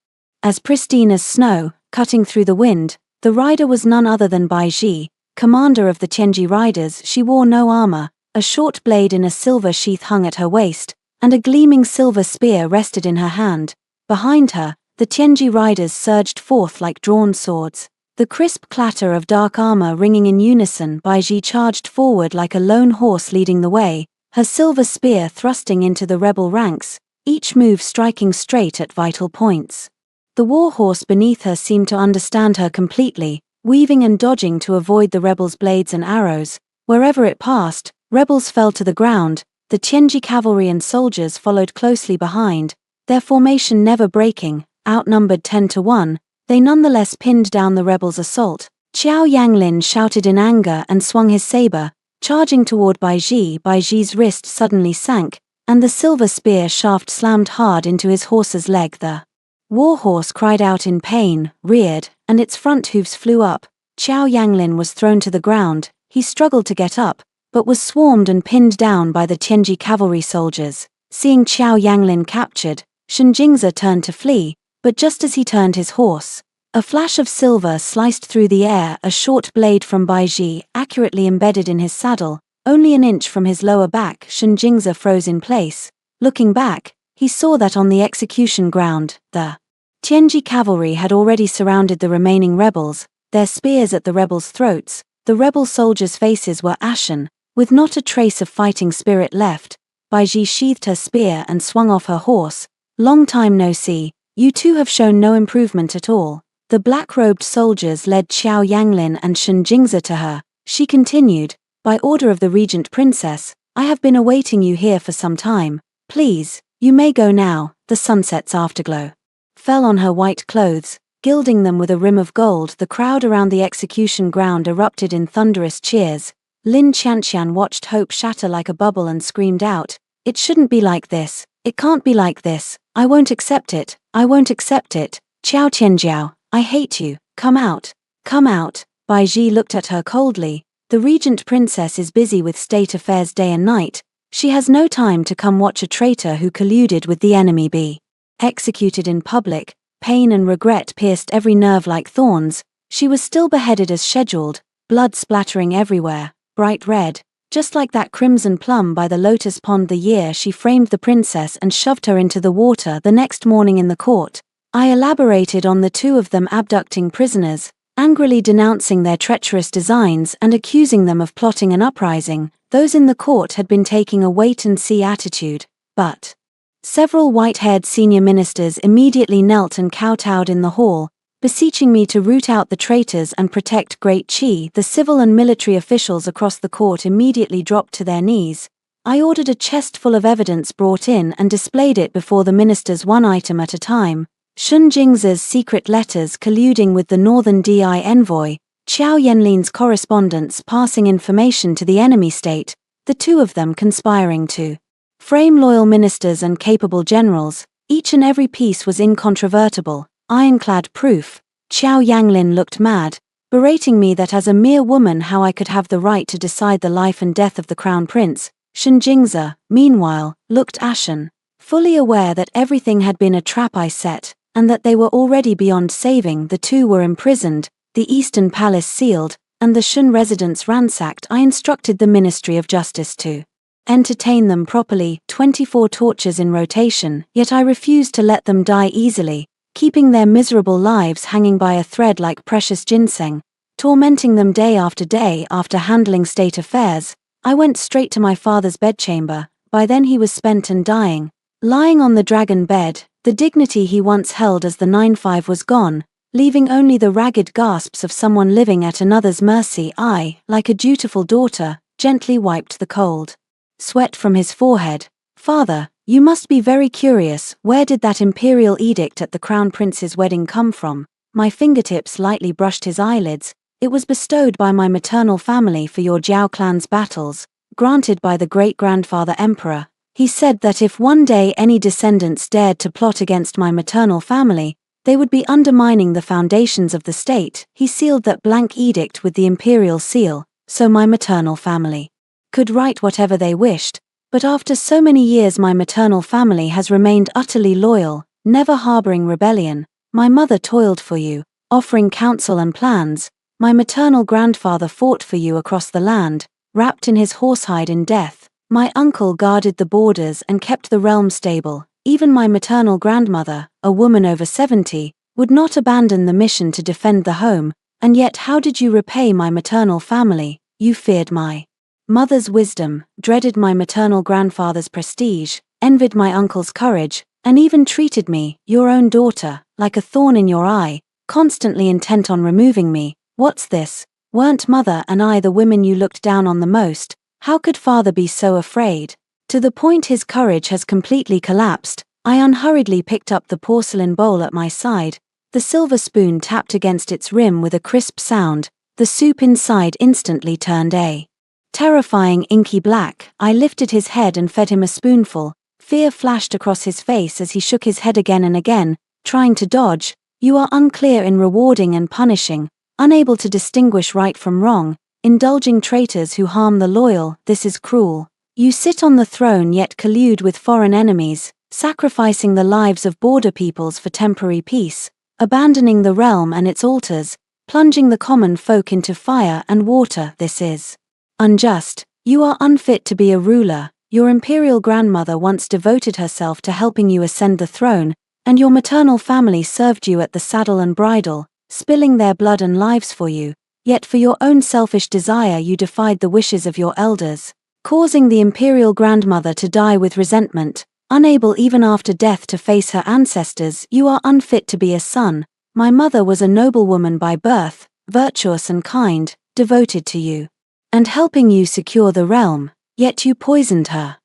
as pristine as snow, cutting through the wind. The rider was none other than Bai Ji, commander of the Tianji riders. She wore no armor, a short blade in a silver sheath hung at her waist, and a gleaming silver spear rested in her hand. Behind her, the Tianji riders surged forth like drawn swords, the crisp clatter of dark armor ringing in unison. Bai Ji charged forward like a lone horse leading the way, her silver spear thrusting into the rebel ranks, each move striking straight at vital points. The war horse beneath her seemed to understand her completely, weaving and dodging to avoid the rebels' blades and arrows. Wherever it passed, rebels fell to the ground. The Tianji cavalry and soldiers followed closely behind, their formation never breaking. Outnumbered 10-1, they nonetheless pinned down the rebels' assault. Qiao Yanglin shouted in anger and swung his saber, charging toward Bai Ji. Bai Ji's wrist suddenly sank, and the silver spear shaft slammed hard into his horse's leg. The warhorse cried out in pain, reared, and its front hooves flew up. Qiao Yanglin was thrown to the ground. He struggled to get up, but was swarmed and pinned down by the Tianji cavalry soldiers. Seeing Qiao Yanglin captured, Shen Jingzi turned to flee, but just as he turned his horse, a flash of silver sliced through the air. A short blade from Bai Ji, accurately embedded in his saddle, only an inch from his lower back. Shen Jingzi froze in place. Looking back, he saw that on the execution ground, the Tianji cavalry had already surrounded the remaining rebels, their spears at the rebels' throats. The rebel soldiers' faces were ashen, with not a trace of fighting spirit left. Bai Ji sheathed her spear and swung off her horse. Long time no see, you two have shown no improvement at all. The black-robed soldiers led Qiao Yanglin and Shen Jingzi to her. She continued, by order of the regent princess, I have been awaiting you here for some time. Please, you may go now. The sunset's afterglow fell on her white clothes, gilding them with a rim of gold. The crowd around the execution ground erupted in thunderous cheers. Lin Qianqian watched hope shatter like a bubble and screamed out, "It shouldn't be like this. It can't be like this. I won't accept it. I won't accept it. Qiao Tianjiao, I hate you. Come out. Come out." Bai Ji looked at her coldly. The regent princess is busy with state affairs day and night. She has no time to come watch a traitor who colluded with the enemy be executed in public. Pain and regret pierced every nerve like thorns. She was still beheaded as scheduled, blood splattering everywhere, bright red, just like that crimson plum by the lotus pond the year she framed the princess and shoved her into the water. The next morning in the court, I elaborated on the two of them abducting prisoners, angrily denouncing their treacherous designs and accusing them of plotting an uprising. Those in the court had been taking a wait-and-see attitude, but several white-haired senior ministers immediately knelt and kowtowed in the hall, beseeching me to root out the traitors and protect Great Qi. The civil and military officials across the court immediately dropped to their knees. I ordered a chest full of evidence brought in and displayed it before the ministers one item at a time. Shen Jingzi's secret letters colluding with the Northern DI envoy, Qiao Yanlin's correspondence passing information to the enemy state, the two of them conspiring to frame loyal ministers and capable generals. Each and every piece was incontrovertible, ironclad proof. Qiao Yanglin looked mad, berating me that as a mere woman how I could have the right to decide the life and death of the crown prince. Shen Jingzi, meanwhile, looked ashen, fully aware that everything had been a trap I set, and that they were already beyond saving. The two were imprisoned, the Eastern Palace sealed, and the Shen residence ransacked. I instructed the Ministry of Justice to entertain them properly, 24 tortures in rotation, yet I refused to let them die easily, keeping their miserable lives hanging by a thread like precious ginseng, tormenting them day after day. After handling state affairs, I went straight to my father's bedchamber. By then he was spent and dying, lying on the dragon bed. The dignity he once held as the 9-5 was gone, leaving only the ragged gasps of someone living at another's mercy. I, like a dutiful daughter, gently wiped the cold sweat from his forehead. "Father, you must be very curious, where did that imperial edict at the crown prince's wedding come from?" My fingertips lightly brushed his eyelids. "It was bestowed by my maternal family for your Jiao clan's battles, granted by the great-grandfather emperor. He said that if one day any descendants dared to plot against my maternal family, they would be undermining the foundations of the state." He sealed that blank edict with the imperial seal, so my maternal family could write whatever they wished. But after so many years my maternal family has remained utterly loyal, never harboring rebellion. My mother toiled for you, offering counsel and plans. My maternal grandfather fought for you across the land, wrapped in his horsehide in death. My uncle guarded the borders and kept the realm stable. Even my maternal grandmother, a woman over 70, would not abandon the mission to defend the home. And yet how did you repay my maternal family? You feared my mother's wisdom, dreaded my maternal grandfather's prestige, envied my uncle's courage, and even treated me, your own daughter, like a thorn in your eye, constantly intent on removing me. What's this? Weren't mother and I the women you looked down on the most? How could father be so afraid? To the point his courage has completely collapsed, I unhurriedly picked up the porcelain bowl at my side. The silver spoon tapped against its rim with a crisp sound. The soup inside instantly turned a terrifying inky black. I lifted his head and fed him a spoonful. Fear flashed across his face as he shook his head again and again, trying to dodge. "You are unclear in rewarding and punishing, unable to distinguish right from wrong, indulging traitors who harm the loyal. This is cruel. You sit on the throne yet collude with foreign enemies, sacrificing the lives of border peoples for temporary peace, abandoning the realm and its altars, plunging the common folk into fire and water. This is unjust. You are unfit to be a ruler. Your imperial grandmother once devoted herself to helping you ascend the throne, and your maternal family served you at the saddle and bridle, spilling their blood and lives for you. Yet for your own selfish desire you defied the wishes of your elders, causing the imperial grandmother to die with resentment, unable even after death to face her ancestors. You are unfit to be a son. My mother was a noblewoman by birth, virtuous and kind, devoted to you, and helping you secure the realm. Yet you poisoned her,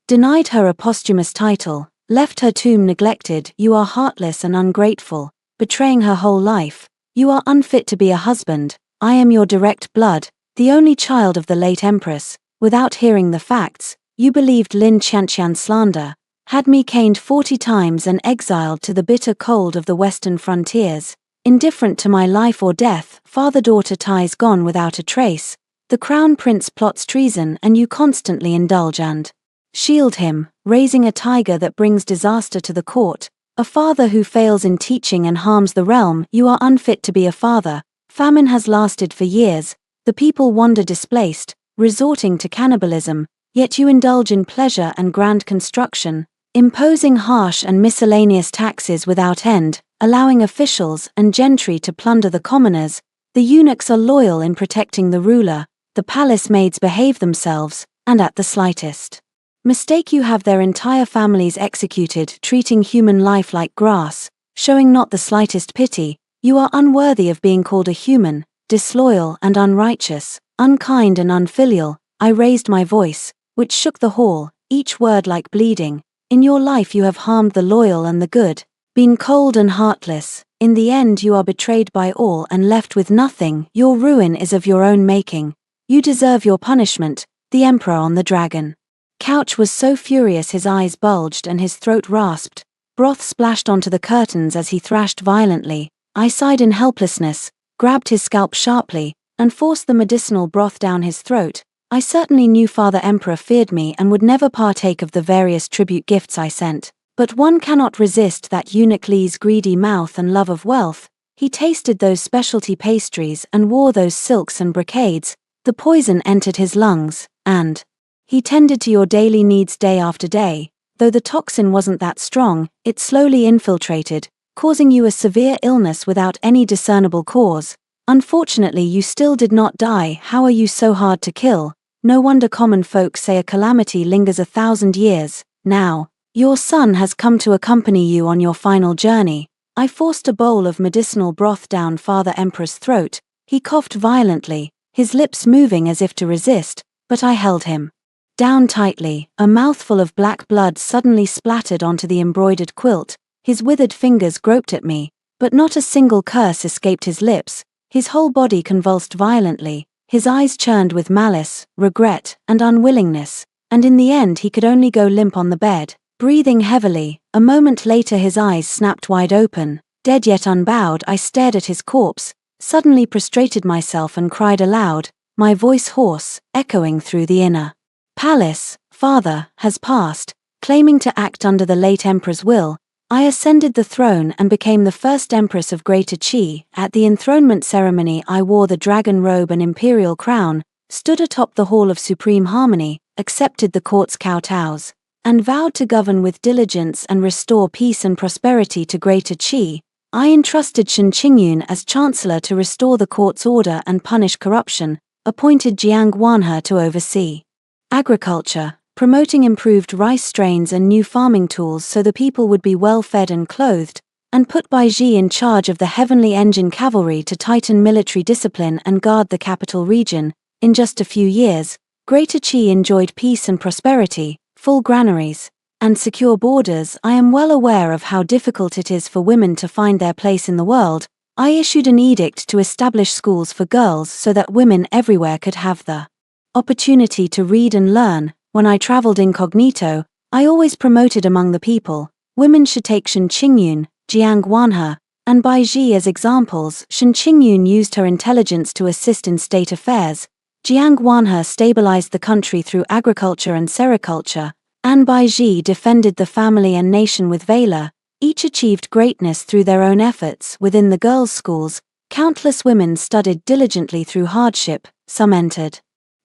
denied her a posthumous title, left her tomb neglected. You are heartless and ungrateful, betraying her whole life. You are unfit to be a husband. I am your direct blood, the only child of the late empress. Without hearing the facts, you believed Lin Qianqian's slander, had me caned 40 times and exiled to the bitter cold of the western frontiers. Indifferent to my life or death, father-daughter ties gone without a trace. The crown prince plots treason and you constantly indulge and shield him, raising a tiger that brings disaster to the court. A father who fails in teaching and harms the realm. You are unfit to be a father. Famine has lasted for years. The people wander displaced, resorting to cannibalism, yet you indulge in pleasure and grand construction, imposing harsh and miscellaneous taxes without end, allowing officials and gentry to plunder the commoners. The eunuchs are loyal in protecting the ruler. The palace maids behave themselves, and at the slightest mistake you have their entire families executed, treating human life like grass, showing not the slightest pity. You are unworthy of being called a human, disloyal and unrighteous, unkind and unfilial. I raised my voice, which shook the hall, each word like bleeding. In your life you have harmed the loyal and the good, been cold and heartless. In the end you are betrayed by all and left with nothing. Your ruin is of your own making. You deserve your punishment. The emperor on the dragon couch was so furious his eyes bulged and his throat rasped. Broth splashed onto the curtains as he thrashed violently. I sighed in helplessness, grabbed his scalp sharply, and forced the medicinal broth down his throat. I certainly knew Father Emperor feared me and would never partake of the various tribute gifts I sent. But one cannot resist that eunuch Li's greedy mouth and love of wealth. He tasted those specialty pastries and wore those silks and brocades. The poison entered his lungs, and he tended to your daily needs day after day. Though the toxin wasn't that strong, it slowly infiltrated, causing you a severe illness without any discernible cause. Unfortunately you still did not die. How are you so hard to kill? No wonder common folk say a calamity lingers 1,000 years. Now, your son has come to accompany you on your final journey. I forced a bowl of medicinal broth down Father Emperor's throat. He coughed violently, his lips moving as if to resist, but I held him down tightly, a mouthful of black blood suddenly splattered onto the embroidered quilt, his withered fingers groped at me, but not a single curse escaped his lips, his whole body convulsed violently, his eyes churned with malice, regret, and unwillingness, and in the end he could only go limp on the bed, breathing heavily. A moment later his eyes snapped wide open. Dead yet unbowed, I stared at his corpse, suddenly prostrated myself and cried aloud, my voice hoarse, echoing through the inner palace. Father has passed. Claiming to act under the late emperor's will, I ascended the throne and became the first empress of Greater Qi. At the enthronement ceremony I wore the dragon robe and imperial crown, stood atop the hall of supreme harmony, accepted the court's kowtows, and vowed to govern with diligence and restore peace and prosperity to Greater Qi. I entrusted Shen Qingyun as chancellor to restore the court's order and punish corruption, appointed Jiang Guanhe to oversee agriculture, promoting improved rice strains and new farming tools so the people would be well fed and clothed, and put Bai Ji in charge of the heavenly engine cavalry to tighten military discipline and guard the capital region. In just a few years, Greater Qi enjoyed peace and prosperity, full granaries, and secure borders. I am well aware of how difficult it is for women to find their place in the world. I issued an edict to establish schools for girls so that women everywhere could have the opportunity to read and learn. When I traveled incognito, I always promoted among the people, women should take Shen Qingyun, Jiang Guanhe, and Bai Ji as examples. Shen Qingyun used her intelligence to assist in state affairs, Jiang Guanhe stabilized the country through agriculture and sericulture, and Bai Ji defended the family and nation with valor. Each achieved greatness through their own efforts. Within the girls' schools, countless women studied diligently through hardship, some entered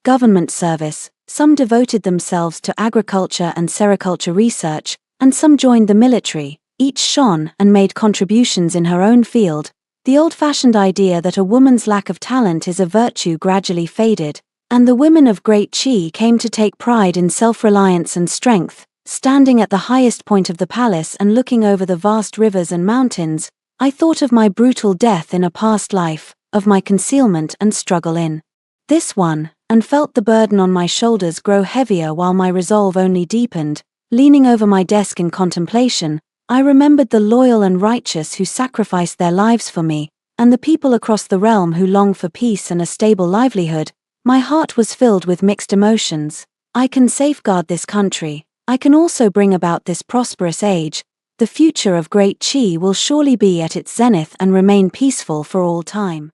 government service, some devoted themselves to agriculture and sericulture research, and some joined the military. Each shone and made contributions in her own field. The old-fashioned idea that a woman's lack of talent is a virtue gradually faded, and the women of Great Qi came to take pride in self-reliance and strength. Standing at the highest point of the palace and looking over the vast rivers and mountains, I thought of my brutal death in a past life, of my concealment and struggle in this one, and felt the burden on my shoulders grow heavier while my resolve only deepened. Leaning over my desk in contemplation, I remembered the loyal and righteous who sacrificed their lives for me, and the people across the realm who long for peace and a stable livelihood. My heart was filled with mixed emotions. I can safeguard this country. I can also bring about this prosperous age. The future of Great Qi will surely be at its zenith and remain peaceful for all time.